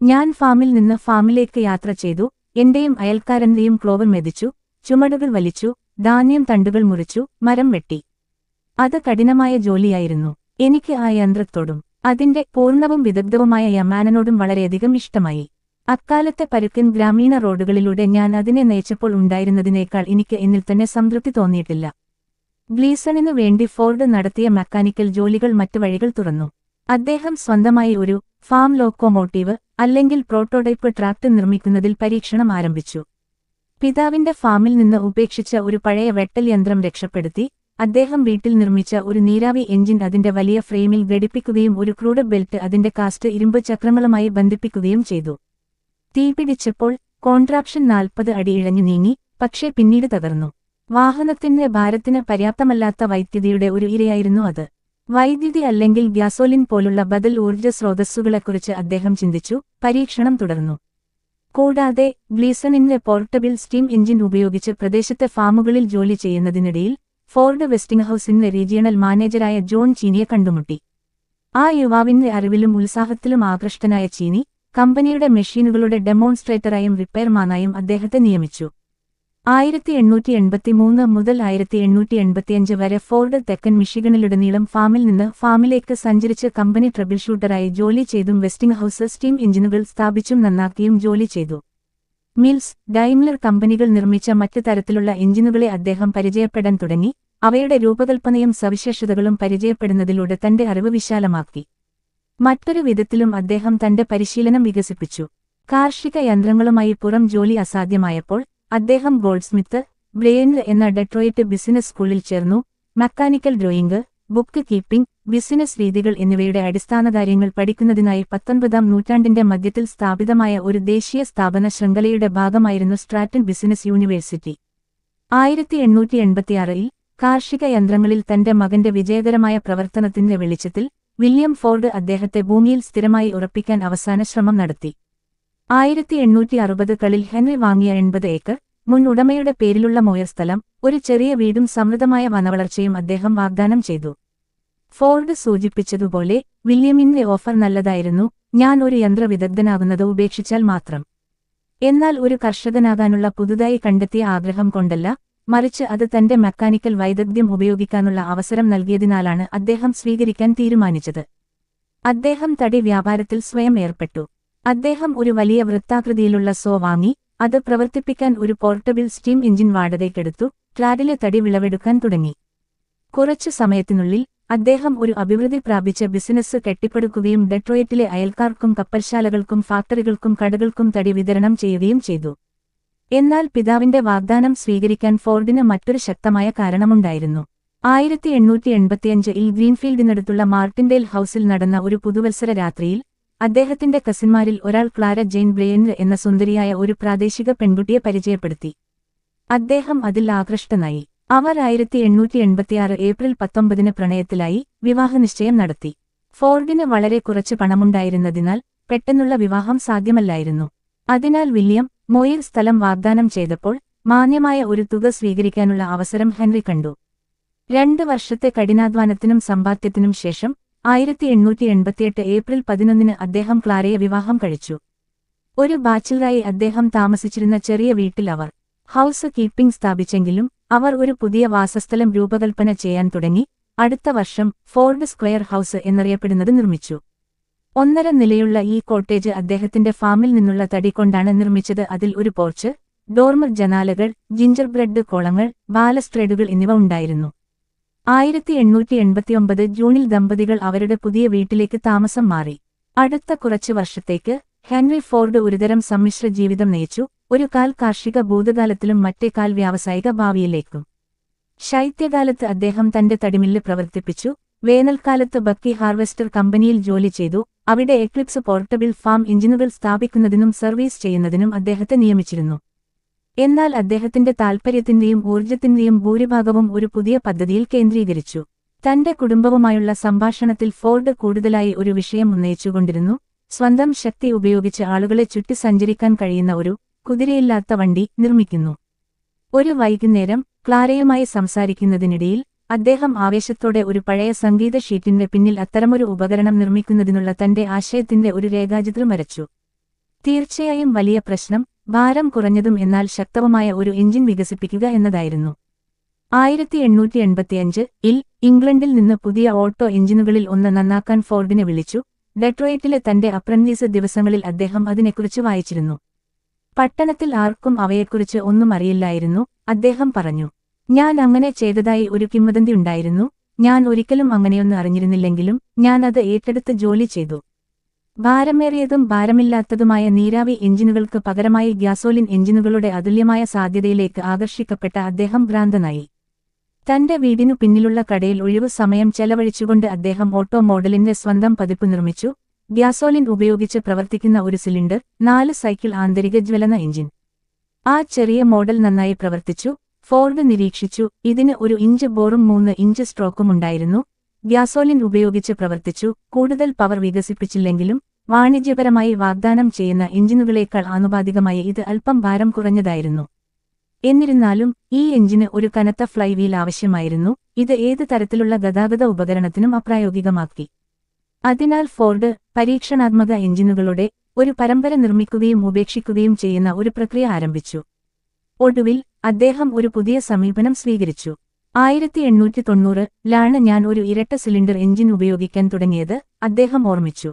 Speaker 1: ഞാൻ ഫാമിൽ നിന്ന് ഫാമിലേക്ക് യാത്ര ചെയ്തു. എന്റെയും അയൽക്കാരന്റെയും ക്ലോവർ മെതിച്ചു, ചുമടുകൾ വലിച്ചു, ധാന്യം തണ്ടുകൾ മുറിച്ചു, മരം വെട്ടി. അത് കഠിനമായ ജോലിയായിരുന്നു. എനിക്ക് ആ യന്ത്രത്തോടും അതിന്റെ പൂർണ്ണവും വിദഗ്ധവുമായ യമാനനോടും വളരെയധികം ഇഷ്ടമായി. അക്കാലത്തെ പരുക്കൻ ഗ്രാമീണ റോഡുകളിലൂടെ ഞാൻ അതിനെ നയിച്ചപ്പോൾ ഉണ്ടായിരുന്നതിനേക്കാൾ എനിക്ക് എന്നിൽ തന്നെ സംതൃപ്തി തോന്നിയിട്ടില്ല. ഗ്ലീസണിനു വേണ്ടി ഫോർഡ് നടത്തിയ മെക്കാനിക്കൽ ജോലികൾ മറ്റു വഴികൾ തുറന്നു. അദ്ദേഹം സ്വന്തമായി ഒരു ഫാം ലോക്കോമോട്ടീവ് അല്ലെങ്കിൽ പ്രോട്ടോടൈപ്പ് ട്രാക്ട് നിർമ്മിക്കുന്നതിൽ പരീക്ഷണം ആരംഭിച്ചു. പിതാവിന്റെ ഫാമിൽ നിന്ന് ഉപേക്ഷിച്ച ഒരു പഴയ വെട്ടൽ യന്ത്രം രക്ഷപ്പെടുത്തി അദ്ദേഹം വീട്ടിൽ നിർമ്മിച്ച ഒരു നീരാവി എഞ്ചിൻ അതിന്റെ വലിയ ഫ്രെയിമിൽ ഘടിപ്പിക്കുകയും ഒരു ക്രൂഡ് ബെൽറ്റ് അതിന്റെ കാസ്റ്റ് ഇരുമ്പ് ചക്രങ്ങളുമായി ബന്ധിപ്പിക്കുകയും ചെയ്തു. തീപിടിച്ചപ്പോൾ കോൺട്രാപ്ഷൻ 40 അടി ഇഴഞ്ഞു നീങ്ങി, പക്ഷേ പിന്നീട് തകർന്നു. വാഹനത്തിന്റെ ഭാരത്തിന് പര്യാപ്തമല്ലാത്ത വൈദ്യുതിയുടെ ഒരു ഇരയായിരുന്നു അത്. വൈദ്യുതി അല്ലെങ്കിൽ ഗ്യാസോലിൻ പോലുള്ള ബദൽ ഊർജ്ജ സ്രോതസ്സുകളെക്കുറിച്ച് അദ്ദേഹം ചിന്തിച്ചു, പരീക്ഷണം തുടർന്നു. കൂടാതെ ഗ്ലീസണിന്റെ പോർട്ടബിൾ സ്റ്റീം എഞ്ചിൻ ഉപയോഗിച്ച് പ്രദേശത്തെ ഫാമുകളിൽ ജോലി ചെയ്യുന്നതിനിടയിൽ ഫോർഡ് വെസ്റ്റിംഗ്ഹൌസിന്റെ റീജിയണൽ മാനേജരായ ജോൺ ചീനിയെ കണ്ടുമുട്ടി. ആ യുവാവിന്റെ അറിവിലും ഉത്സാഹത്തിലും ആകൃഷ്ടനായ ചീനി കമ്പനിയുടെ മെഷീനുകളുടെ ഡെമോൺസ്ട്രേറ്ററായും റിപ്പയർമാനായും അദ്ദേഹത്തെ നിയമിച്ചു. 1883 മുതൽ 1885 വരെ ഫോർഡ് തെക്കൻ മിഷിഗണിലുടനീളം ഫാമിൽ നിന്ന് ഫാമിലേക്ക് സഞ്ചരിച്ച് കമ്പനി ട്രബിൾ ഷൂട്ടറായി ജോലി ചെയ്തും വെസ്റ്റിംഗ്ഹൌസ് സ്റ്റീം എഞ്ചിനുകൾ സ്ഥാപിച്ചും നന്നാക്കിയും ജോലി ചെയ്തു. മിൽസ്, ഡൈംലർ കമ്പനികൾ നിർമ്മിച്ച മറ്റ് തരത്തിലുള്ള എഞ്ചിനുകളെ അദ്ദേഹം പരിചയപ്പെടാൻ തുടങ്ങി, അവയുടെ രൂപകൽപ്പനയും സവിശേഷതകളും പരിചയപ്പെടുന്നതിലൂടെ തന്റെ അറിവ് വിശാലമാക്കി. മറ്റൊരു വിധത്തിലും അദ്ദേഹം തന്റെ പരിശീലനം വികസിപ്പിച്ചു. കാർഷിക യന്ത്രങ്ങളുമായി പുറം ജോലി അസാധ്യമായപ്പോൾ അദ്ദേഹം ഗോൾഡ്സ്മിത്ത്, ബ്രെയിൻഡ് എന്ന ഡെട്രോയിറ്റ് ബിസിനസ് സ്കൂളിൽ ചേർന്നു. Mechanical drawing, book keeping, business രീതികൾ എന്നിവയുടെ അടിസ്ഥാനകാര്യങ്ങൾ പഠിക്കുന്നതിനായി 19-ാം നൂറ്റാണ്ടിന്റെ മധ്യത്തിൽ സ്ഥാപിതമായ ഒരു ദേശീയ സ്ഥാപന ശൃംഖലയുടെ ഭാഗമായിരുന്നു സ്ട്രാറ്റൺ ബിസിനസ് യൂണിവേഴ്സിറ്റി. 1886-ൽ കാർഷിക യന്ത്രങ്ങളിൽ തന്റെ മകന്റെ വിജയകരമായ പ്രവർത്തനത്തിന്റെ വെളിച്ചത്തിൽ വില്യം ഫോർഡ് അദ്ദേഹത്തെ ഭൂമിയിൽ സ്ഥിരമായി ഉറപ്പിക്കാൻ അവസാന ശ്രമം നടത്തി. 1860കളിൽ ഹെൻറി വാങ്ങിയ 80 ഏക്കർ മുൻ ഉടമയുടെ പേരിലുള്ള മോയർ സ്ഥലം, ഒരു ചെറിയ വീടും സമൃദ്ധമായ വനവളർച്ചയും അദ്ദേഹം വാഗ്ദാനം ചെയ്തു. ഫോർഡ് സൂചിപ്പിച്ചതുപോലെ വില്യമിന്റെ ഓഫർ നല്ലതായിരുന്നു, ഞാൻ ഒരു യന്ത്രവിദഗ്ധനാകുന്നത് ഉപേക്ഷിച്ചാൽ മാത്രം. എന്നാൽ ഒരു കർഷകനാകാനുള്ള പുതുതായി കണ്ടെത്തിയ ആഗ്രഹം കൊണ്ടല്ല, മറിച്ച് അത് തന്റെ മെക്കാനിക്കൽ വൈദഗ്ധ്യം ഉപയോഗിക്കാനുള്ള അവസരം നൽകിയതിനാലാണ് അദ്ദേഹം സ്വീകരിക്കാൻ തീരുമാനിച്ചത്. അദ്ദേഹം തടി വ്യാപാരത്തിൽ സ്വയം ഏർപ്പെട്ടു. അദ്ദേഹം ഒരു വലിയ വൃത്താകൃതിയിലുള്ള സോ വാങ്ങി, അത് പ്രവർത്തിപ്പിക്കാൻ ഒരു പോർട്ടബിൾ സ്റ്റീം എഞ്ചിൻ വാടകയ്ക്കെടുത്തു, ട്രാഡിലെ തടി വിളവെടുക്കാൻ തുടങ്ങി. കുറച്ചു സമയത്തിനുള്ളിൽ അദ്ദേഹം ഒരു അഭിവൃദ്ധി പ്രാപിച്ച ബിസിനസ് കെട്ടിപ്പടുക്കുകയും ഡെട്രോയിറ്റിലെ അയൽക്കാർക്കും കപ്പൽശാലകൾക്കും ഫാക്ടറികൾക്കും കടകൾക്കും തടി വിതരണം ചെയ്യുകയും ചെയ്തു. എന്നാൽ പിതാവിന്റെ വാഗ്ദാനം സ്വീകരിക്കാൻ ഫോർഡിന് മറ്റൊരു ശക്തമായ കാരണമുണ്ടായിരുന്നു. 1885-ൽ ഗ്രീൻഫീൽഡിനടുത്തുള്ള മാർട്ടിൻഡേൽ ഹൌസിൽ നടന്ന ഒരു പുതുവത്സര രാത്രിയിൽ അദ്ദേഹത്തിന്റെ കസിന്മാരിൽ ഒരാൾ ക്ലാര ജെയിൻ ബ്രെയിൻഡ് എന്ന സുന്ദരിയായ ഒരു പ്രാദേശിക പെൺകുട്ടിയെ പരിചയപ്പെടുത്തി. അദ്ദേഹം അതിൽ ആകൃഷ്ടനായി. അവർ 1886 ഏപ്രിൽ 19 പ്രണയത്തിലായി, വിവാഹനിശ്ചയം നടത്തി. ഫോർഡിന് വളരെ കുറച്ച് പണമുണ്ടായിരുന്നതിനാൽ പെട്ടെന്നുള്ള വിവാഹം സാധ്യമല്ലായിരുന്നു. അതിനാൽ വില്യം മോയിർ സ്ഥലം വാഗ്ദാനം ചെയ്തപ്പോൾ മാന്യമായ ഒരു തുക സ്വീകരിക്കാനുള്ള അവസരം ഹെൻറി കണ്ടു. 2 വർഷത്തെ കഠിനാധ്വാനത്തിനും സമ്പാദ്യത്തിനും ശേഷം 1888 ഏപ്രിൽ 11 അദ്ദേഹം ക്ലാരയെ വിവാഹം കഴിച്ചു. ഒരു ബാച്ചിലറായി അദ്ദേഹം താമസിച്ചിരുന്ന ചെറിയ വീട്ടിൽ അവർ ഹൌസ് കീപ്പിംഗ് സ്ഥാപിച്ചെങ്കിലും അവർ ഒരു പുതിയ വാസസ്ഥലം രൂപകൽപ്പന ചെയ്യാൻ തുടങ്ങി. അടുത്ത വർഷം ഫോർഡ് സ്ക്വയർ ഹൌസ് എന്നറിയപ്പെടുന്നത് നിർമ്മിച്ചു. 1.5 നിലയുള്ള ഈ കോട്ടേജ് അദ്ദേഹത്തിന്റെ ഫാമിൽ നിന്നുള്ള തടി കൊണ്ടാണ് നിർമ്മിച്ചത്. അതിൽ ഒരു പോർച്ച്, ഡോർമർ ജനാലകൾ, ജിഞ്ചർബ്രെഡ് കോളങ്ങൾ, ബാലസ്ട്രേഡുകൾ എന്നിവ ഉണ്ടായിരുന്നു. 1889 ജൂണിൽ ദമ്പതികൾ അവരുടെ പുതിയ വീട്ടിലേക്ക് താമസം മാറി. അടുത്ത കുറച്ച് വർഷത്തേക്ക് ഹെൻറി ഫോർഡ് ഒരുതരം സമ്മിശ്ര ജീവിതം നയിച്ചു, ഒരു കാൽ കാർഷിക ഭൂതകാലത്തിലും മറ്റേ കാൽ വ്യാവസായിക ഭാവിയിലേക്കും. ശൈത്യകാലത്ത് അദ്ദേഹം തന്റെ തടിമില്ല് പ്രവർത്തിപ്പിച്ചു, വേനൽക്കാലത്ത് ബക്കി ഹാർവെസ്റ്റർ കമ്പനിയിൽ ജോലി ചെയ്തു. അവിടെ എക്ലിപ്സ് പോർട്ടബിൾ ഫാം എഞ്ചിനുകൾ സ്ഥാപിക്കുന്നതിനും സർവീസ് ചെയ്യുന്നതിനും അദ്ദേഹത്തെ നിയമിച്ചിരുന്നു. എന്നാൽ അദ്ദേഹത്തിന്റെ താൽപര്യത്തിന്റെയും ഊർജ്ജത്തിന്റെയും ഭൂരിഭാഗവും ഒരു പുതിയ പദ്ധതിയിൽ കേന്ദ്രീകരിച്ചു. തന്റെ കുടുംബവുമായുള്ള സംഭാഷണത്തിൽ ഫോർഡ് കൂടുതലായി ഒരു വിഷയം ഉന്നയിച്ചുകൊണ്ടിരുന്നു, സ്വന്തം ശക്തി ഉപയോഗിച്ച് ആളുകളെ ചുറ്റി സഞ്ചരിക്കാൻ കഴിയുന്ന ഒരു കുതിരയില്ലാത്ത വണ്ടി നിർമ്മിക്കുന്നു. ഒരു വൈകുന്നേരം ക്ലാരയുമായി സംസാരിക്കുന്നതിനിടയിൽ അദ്ദേഹം ആവേശത്തോടെ ഒരു പഴയ സംഗീത ഷീറ്റിന്റെ പിന്നിൽ അത്തരമൊരു ഉപകരണം നിർമ്മിക്കുന്നതിനുള്ള തന്റെ ആശയത്തിന്റെ ഒരു രേഖാചിത്രം വരച്ചു. തീർച്ചയായും വലിയ പ്രശ്നം ഭാരം കുറഞ്ഞതും എന്നാൽ ശക്തവുമായ ഒരു എഞ്ചിൻ വികസിപ്പിക്കുക എന്നതായിരുന്നു. 1885-ൽ ഇംഗ്ലണ്ടിൽ നിന്ന് പുതിയ ഓട്ടോ എഞ്ചിനുകളിൽ ഒന്ന് നന്നാക്കാൻ ഫോർഡിനെ വിളിച്ചു. ഡെട്രോയിറ്റിലെ തന്റെ അപ്രന്റീസ് ദിവസങ്ങളിൽ അദ്ദേഹം അതിനെക്കുറിച്ച് വായിച്ചിരുന്നു. പട്ടണത്തിൽ ആർക്കും അവയെക്കുറിച്ച് ഒന്നും അറിയില്ലായിരുന്നു, അദ്ദേഹം പറഞ്ഞു. ഞാൻ അങ്ങനെ ചെയ്തതായി ഒരു കിംവദന്തി ഉണ്ടായിരുന്നു, ഞാൻ ഒരിക്കലും അങ്ങനെയൊന്നും അറിഞ്ഞിരുന്നില്ലെങ്കിലും ഞാൻ അത് ഏറ്റെടുത്ത് ജോലി ചെയ്തു. ഭാരമേറിയതും ഭാരമില്ലാത്തതുമായ നീരാവി എഞ്ചിനുകൾക്ക് പകരമായി ഗ്യാസോലിൻ എഞ്ചിനുകളുടെ അതുല്യമായ സാധ്യതയിലേക്ക് ആകർഷിക്കപ്പെട്ട അദ്ദേഹം ഭ്രാന്തനായി. തന്റെ വീടിനു പിന്നിലുള്ള കടയിൽ ഒഴിവു സമയം ചെലവഴിച്ചുകൊണ്ട് അദ്ദേഹം ഓട്ടോ മോഡലിന്റെ സ്വന്തം പതിപ്പ് നിർമ്മിച്ചു. ഗ്യാസോലിൻ ഉപയോഗിച്ച് പ്രവർത്തിക്കുന്ന ഒരു സിലിണ്ടർ, 4 സൈക്കിൾ ആന്തരിക ജ്വലന എഞ്ചിൻ. ആ ചെറിയ മോഡൽ നന്നായി പ്രവർത്തിച്ചു. ഫോർഡ് നിരീക്ഷിച്ചു. ഇതിന് 1 ഇഞ്ച് ബോറും 3 ഇഞ്ച് സ്ട്രോക്കും ഉണ്ടായിരുന്നു. ഗ്യാസോലിൻ ഉപയോഗിച്ച് പ്രവർത്തിച്ചു. കൂടുതൽ പവർ വികസിപ്പിച്ചില്ലെങ്കിലും വാണിജ്യപരമായി വാഗ്ദാനം ചെയ്യുന്ന എഞ്ചിനുകളേക്കാൾ ആനുപാതികമായി ഇത് അല്പം ഭാരം കുറഞ്ഞതായിരുന്നു. എന്നിരുന്നാലും ഈ എഞ്ചിന് ഒരു കനത്ത ഫ്ലൈ വീൽ ആവശ്യമായിരുന്നു. ഇത് ഏത് തരത്തിലുള്ള ഗതാഗത ഉപകരണത്തിനും അപ്രായോഗികമാക്കി. അതിനാൽ ഫോർഡ് പരീക്ഷണാത്മക എഞ്ചിനുകളുടെ ഒരു പരമ്പര നിർമ്മിക്കുകയും ഉപേക്ഷിക്കുകയും ചെയ്യുന്ന ഒരു പ്രക്രിയ ആരംഭിച്ചു. ഒടുവിൽ അദ്ദേഹം ഒരു പുതിയ സമീപനം സ്വീകരിച്ചു. 1890-ലാണ് ഞാൻ ഒരു ഇരട്ട സിലിണ്ടർ എഞ്ചിൻ ഉപയോഗിക്കാൻ തുടങ്ങിയത്, അദ്ദേഹം ഓർമ്മിച്ചു.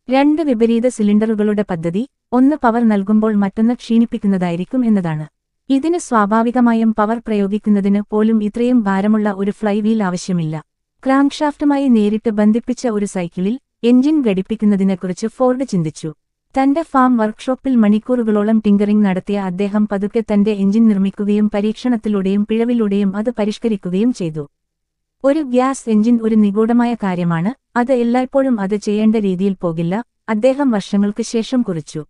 Speaker 1: 2 വിപരീത സിലിണ്ടറുകളുടെ പദ്ധതി, ഒന്ന് പവർ നൽകുമ്പോൾ മറ്റൊന്ന് ക്ഷീണിപ്പിക്കുന്നതായിരിക്കും എന്നതാണ്. ഇതിന് സ്വാഭാവികമായും പവർ പ്രയോഗിക്കുന്നതിന് പോലും ഇത്രയും ഭാരമുള്ള ഒരു ഫ്ലൈ വീൽ ആവശ്യമില്ല. ക്രാങ്ക്ഷാഫ്റ്റുമായി നേരിട്ട് ബന്ധിപ്പിച്ച ഒരു സൈക്കിളിൽ എഞ്ചിൻ ഘടിപ്പിക്കുന്നതിനെക്കുറിച്ച് ഫോർഡ് ചിന്തിച്ചു. തന്റെ ഫാം വർക്ക്ഷോപ്പിൽ മണിക്കൂറുകളോളം ടിങ്കറിംഗ് നടത്തിയ അദ്ദേഹം പതുക്കെ തന്റെ എഞ്ചിൻ നിർമ്മിക്കുകയും പരീക്ഷണത്തിലൂടെയും പിഴവിലൂടെയും അത് പരിഷ്കരിക്കുകയും ചെയ്തു. ഒരു ഗ്യാസ് എഞ്ചിൻ ഒരു നിഗൂഢമായ കാര്യമാണ്, അത് എല്ലായ്പ്പോഴും അത് ചെയ്യേണ്ട രീതിയിൽ പോകില്ല, അദ്ദേഹം വർഷങ്ങൾക്ക് ശേഷം കുറിച്ചു.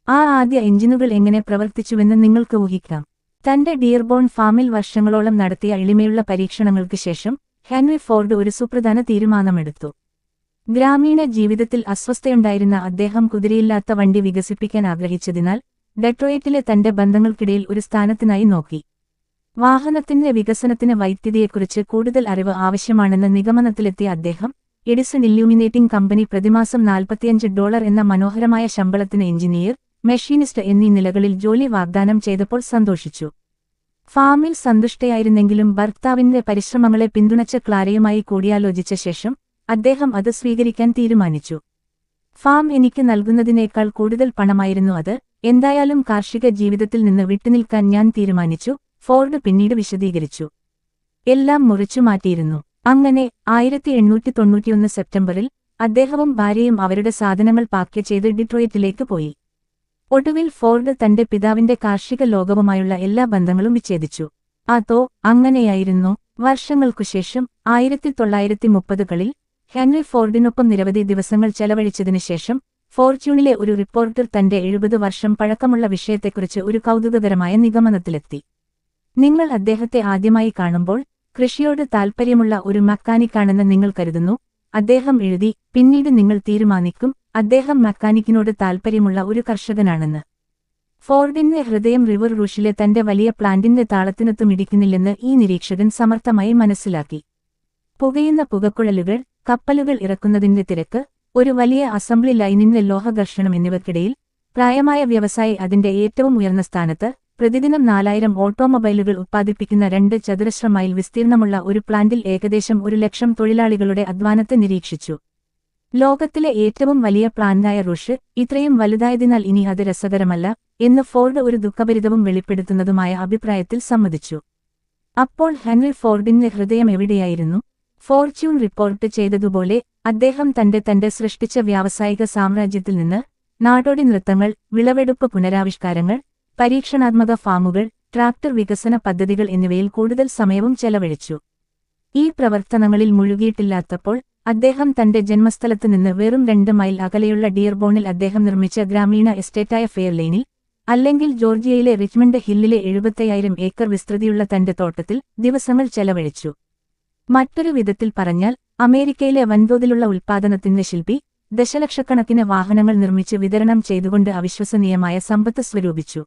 Speaker 1: ആ ആദ്യ എഞ്ചിനുകൾ എങ്ങനെ പ്രവർത്തിച്ചുവെന്ന് നിങ്ങൾക്ക് ഊഹിക്കാം. തന്റെ ഡിയർബോൺ ഫാമിൽ വർഷങ്ങളോളം നടത്തിയ എളിമയുള്ള പരീക്ഷണങ്ങൾക്ക് ശേഷം ഹെൻറി ഫോർഡ് ഒരു സുപ്രധാന തീരുമാനമെടുത്തു. ഗ്രാമീണ ജീവിതത്തിൽ അസ്വസ്ഥയുണ്ടായിരുന്ന അദ്ദേഹം കുതിരയില്ലാത്ത വണ്ടി വികസിപ്പിക്കാൻ ആഗ്രഹിച്ചതിനാൽ ഡെട്രോയിറ്റിലെ തന്റെ ബന്ധങ്ങൾക്കിടയിൽ ഒരു സ്ഥാനത്തിനായി നോക്കി. വാഹനത്തിന്റെ വികസനത്തിന് വൈദ്യുതിയെക്കുറിച്ച് കൂടുതൽ അറിവ് ആവശ്യമാണെന്ന നിഗമനത്തിലെത്തിയ അദ്ദേഹം എഡിസൺ ഇല്യൂമിനേറ്റിംഗ് കമ്പനി പ്രതിമാസം $45 എന്ന മനോഹരമായ ശമ്പളത്തിന് എഞ്ചിനീയർ, മെഷീനിസ്റ്റ് എന്നീ നിലകളിൽ ജോലി വാഗ്ദാനം ചെയ്തപ്പോൾ സന്തോഷിച്ചു. ഫാമിൽ സന്തുഷ്ടയായിരുന്നെങ്കിലും ഭർത്താവിന്റെ പരിശ്രമങ്ങളെ പിന്തുണച്ച ക്ലാരയുമായി കൂടിയാലോചിച്ച ശേഷം അദ്ദേഹം അത് സ്വീകരിക്കാൻ തീരുമാനിച്ചു. ഫാം എനിക്ക് നൽകുന്നതിനേക്കാൾ കൂടുതൽ പണമായിരുന്നു അത്, എന്തായാലും കാർഷിക ജീവിതത്തിൽ നിന്ന് വിട്ടുനിൽക്കാൻ ഞാൻ തീരുമാനിച്ചു, ഫോർഡ് പിന്നീട് വിശദീകരിച്ചു. എല്ലാം മുറിച്ചുമാറ്റിയിരുന്നു. അങ്ങനെ 1891 സെപ്റ്റംബറിൽ അദ്ദേഹവും ഭാര്യയും അവരുടെ സാധനങ്ങൾ പാക്ക് ചെയ്ത് ഡിട്രോയിറ്റിലേക്ക് പോയി. ഒടുവിൽ ഫോർഡ് തന്റെ പിതാവിന്റെ കാർഷിക ലോകവുമായുള്ള എല്ലാ ബന്ധങ്ങളും വിച്ഛേദിച്ചു. അതോ അങ്ങനെയായിരുന്നു? വർഷങ്ങൾക്കുശേഷം 1930കളിൽ ഹെൻറി ഫോർഡിനൊപ്പം നിരവധി ദിവസങ്ങൾ ചെലവഴിച്ചതിനുശേഷം ഫോർച്യൂണിലെ ഒരു റിപ്പോർട്ടർ തന്റെ 70 വർഷം പഴക്കമുള്ള വിഷയത്തെക്കുറിച്ച് ഒരു കൗതുകകരമായ നിഗമനത്തിലെത്തി. നിങ്ങൾ അദ്ദേഹത്തെ ആദ്യമായി കാണുമ്പോൾ കൃഷിയോട് താൽപ്പര്യമുള്ള ഒരു മെക്കാനിക്കാണെന്ന് നിങ്ങൾ കരുതുന്നു, അദ്ദേഹം എഴുതി. പിന്നീട് നിങ്ങൾ തീരുമാനിക്കും അദ്ദേഹം മെക്കാനിക്കിനോട് താൽപ്പര്യമുള്ള ഒരു കർഷകനാണെന്ന്. ഫോർഡിന്റെ ഹൃദയം റിവർ റൂഷിലെ തന്റെ വലിയ പ്ലാന്റിന്റെ താളത്തിനൊത്തും ഇടിക്കുന്നില്ലെന്ന് ഈ നിരീക്ഷകൻ സമർത്ഥമായി മനസ്സിലാക്കി. പുകയുന്ന പുകക്കുഴലുകൾ, കപ്പലുകൾ ഇറക്കുന്നതിന്റെ തിരക്ക്, ഒരു വലിയ അസംബ്ലി ലൈനിന്റെ ലോഹഘർഷണം എന്നിവയ്ക്കിടയിൽ പ്രായമായ വ്യവസായി അതിന്റെ ഏറ്റവും ഉയർന്ന സ്ഥാനത്ത് പ്രതിദിനം 4000 ഓട്ടോമൊബൈലുകൾ ഉത്പാദിപ്പിക്കുന്ന 2 ചതുരശ്ര മൈൽ വിസ്തീർണമുള്ള ഒരു പ്ലാന്റിൽ ഏകദേശം 1,00,000 തൊഴിലാളികളുടെ അധ്വാനത്തെ നിരീക്ഷിച്ചു. ലോകത്തിലെ ഏറ്റവും വലിയ പ്ലാന്റായ റൂഷ് ഇത്രയും വലുതായതിനാൽ ഇനി അത് രസകരമല്ല എന്ന് ഫോർഡ് ഒരു ദുഃഖഭരിതവും വെളിപ്പെടുത്തുന്നതുമായ അഭിപ്രായത്തിൽ സമ്മതിച്ചു. അപ്പോൾ ഹെൻറി ഫോർഡിന്റെ ഹൃദയം എവിടെയായിരുന്നു? ഫോർച്യൂൺ റിപ്പോർട്ട് ചെയ്തതുപോലെ അദ്ദേഹം തന്റെ സൃഷ്ടിച്ച വ്യാവസായിക സാമ്രാജ്യത്തിൽ നിന്ന് നാടോടി നൃത്തങ്ങൾ, വിളവെടുപ്പ് പുനരാവിഷ്കാരങ്ങൾ, പരീക്ഷണാത്മക ഫാമുകൾ, ട്രാക്ടർ വികസന പദ്ധതികൾ എന്നിവയിൽ കൂടുതൽ സമയവും ചെലവഴിച്ചു. ഈ പ്രവർത്തനങ്ങളിൽ മുഴുകിയിട്ടില്ലാത്തപ്പോൾ അദ്ദേഹം തന്റെ ജന്മസ്ഥലത്ത് നിന്ന് വെറും 2 മൈൽ അകലെയുള്ള ഡിയർബോണിൽ അദ്ദേഹം നിർമ്മിച്ച ഗ്രാമീണ എസ്റ്റേറ്റായ ഫെയർലെയിനിൽ, അല്ലെങ്കിൽ ജോർജിയയിലെ റിച്ച്മണ്ട് ഹില്ലിലെ 75,000 ഏക്കർ വിസ്തൃതിയുള്ള തന്റെ തോട്ടത്തിൽ ദിവസങ്ങൾ ചെലവഴിച്ചു. മറ്റൊരു വിധത്തിൽ പറഞ്ഞാൽ അമേരിക്കയിലെ വൻതോതിലുള്ള ഉൽപ്പാദനത്തിന്റെ ശില്പി, ദശലക്ഷക്കണക്കിന് വാഹനങ്ങൾ നിർമ്മിച്ച് വിതരണം ചെയ്തുകൊണ്ട് അവിശ്വസനീയമായ സമ്പത്ത് സ്വരൂപിച്ചു.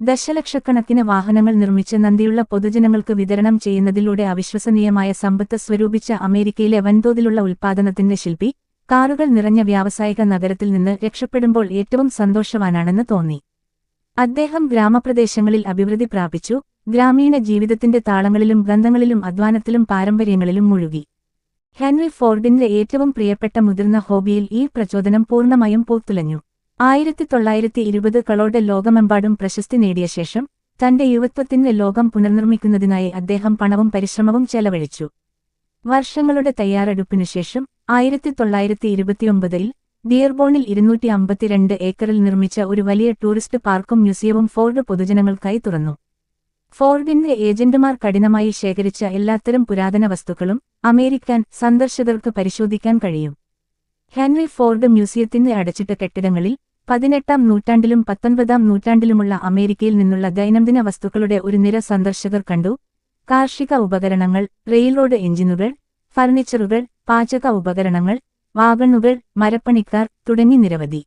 Speaker 1: ദശലക്ഷക്കണക്കിന് വാഹനങ്ങൾ നിർമ്മിച്ച് നന്ദിയുള്ള പൊതുജനങ്ങൾക്ക് വിതരണം ചെയ്യുന്നതിലൂടെ അവിശ്വസനീയമായ സമ്പത്ത് സ്വരൂപിച്ച അമേരിക്കയിലെ വൻതോതിലുള്ള ഉൽപ്പാദനത്തിന്റെ ശില്പി, കാറുകൾ നിറഞ്ഞ വ്യാവസായിക നഗരത്തിൽ നിന്ന് രക്ഷപ്പെടുമ്പോൾ ഏറ്റവും സന്തോഷവാനാണെന്ന് തോന്നി. അദ്ദേഹം ഗ്രാമപ്രദേശങ്ങളിൽ അഭിവൃദ്ധി പ്രാപിച്ചു, ഗ്രാമീണ ജീവിതത്തിന്റെ താളങ്ങളിലും ഗന്ധങ്ങളിലും അധ്വാനത്തിലും പാരമ്പര്യങ്ങളിലും മുഴുകി. ഹെൻറി ഫോർഡിന്റെ ഏറ്റവും പ്രിയപ്പെട്ട മുതിർന്ന ഹോബിയിൽ ഈ പ്രചോദനം പൂർണ്ണമായും പൂത്തുലഞ്ഞു. 1920കളോടെ ലോകമെമ്പാടും പ്രശസ്തി നേടിയ ശേഷം തന്റെ യുവത്വത്തിന്റെ ലോകം പുനർനിർമ്മിക്കുന്നതിനായി അദ്ദേഹം പണവും പരിശ്രമവും ചെലവഴിച്ചു. വർഷങ്ങളുടെ തയ്യാറെടുപ്പിനുശേഷം 1929ൽ ഡിയർബോണിൽ 252 ഏക്കറിൽ നിർമ്മിച്ച ഒരു വലിയ ടൂറിസ്റ്റ് പാർക്കും മ്യൂസിയവും ഫോർഡ് പൊതുജനങ്ങൾക്കായി തുറന്നു. ഫോർഡിന്റെ ഏജന്റുമാർ കഠിനമായി ശേഖരിച്ച എല്ലാത്തരം പുരാതന വസ്തുക്കളും അമേരിക്കൻ സന്ദർശകർക്ക് പരിശോധിക്കാൻ കഴിയും. ഹെൻറി ഫോർഡ് മ്യൂസിയത്തിന്റെ അടച്ചിട്ട കെട്ടിടങ്ങളിൽ 18-ാം നൂറ്റാണ്ടിലും 19-ാം നൂറ്റാണ്ടിലുമുള്ള അമേരിക്കയിൽ നിന്നുള്ള ദൈനംദിന വസ്തുക്കളുടെ ഒരു നിര സന്ദർശകർ കണ്ടു. കാർഷിക ഉപകരണങ്ങൾ, റെയിൽറോഡ് എഞ്ചിനുകൾ, ഫർണിച്ചറുകൾ, പാചക ഉപകരണങ്ങൾ, വാഗണുകൾ, മരപ്പണിക്കാർ തുടങ്ങി നിരവധി.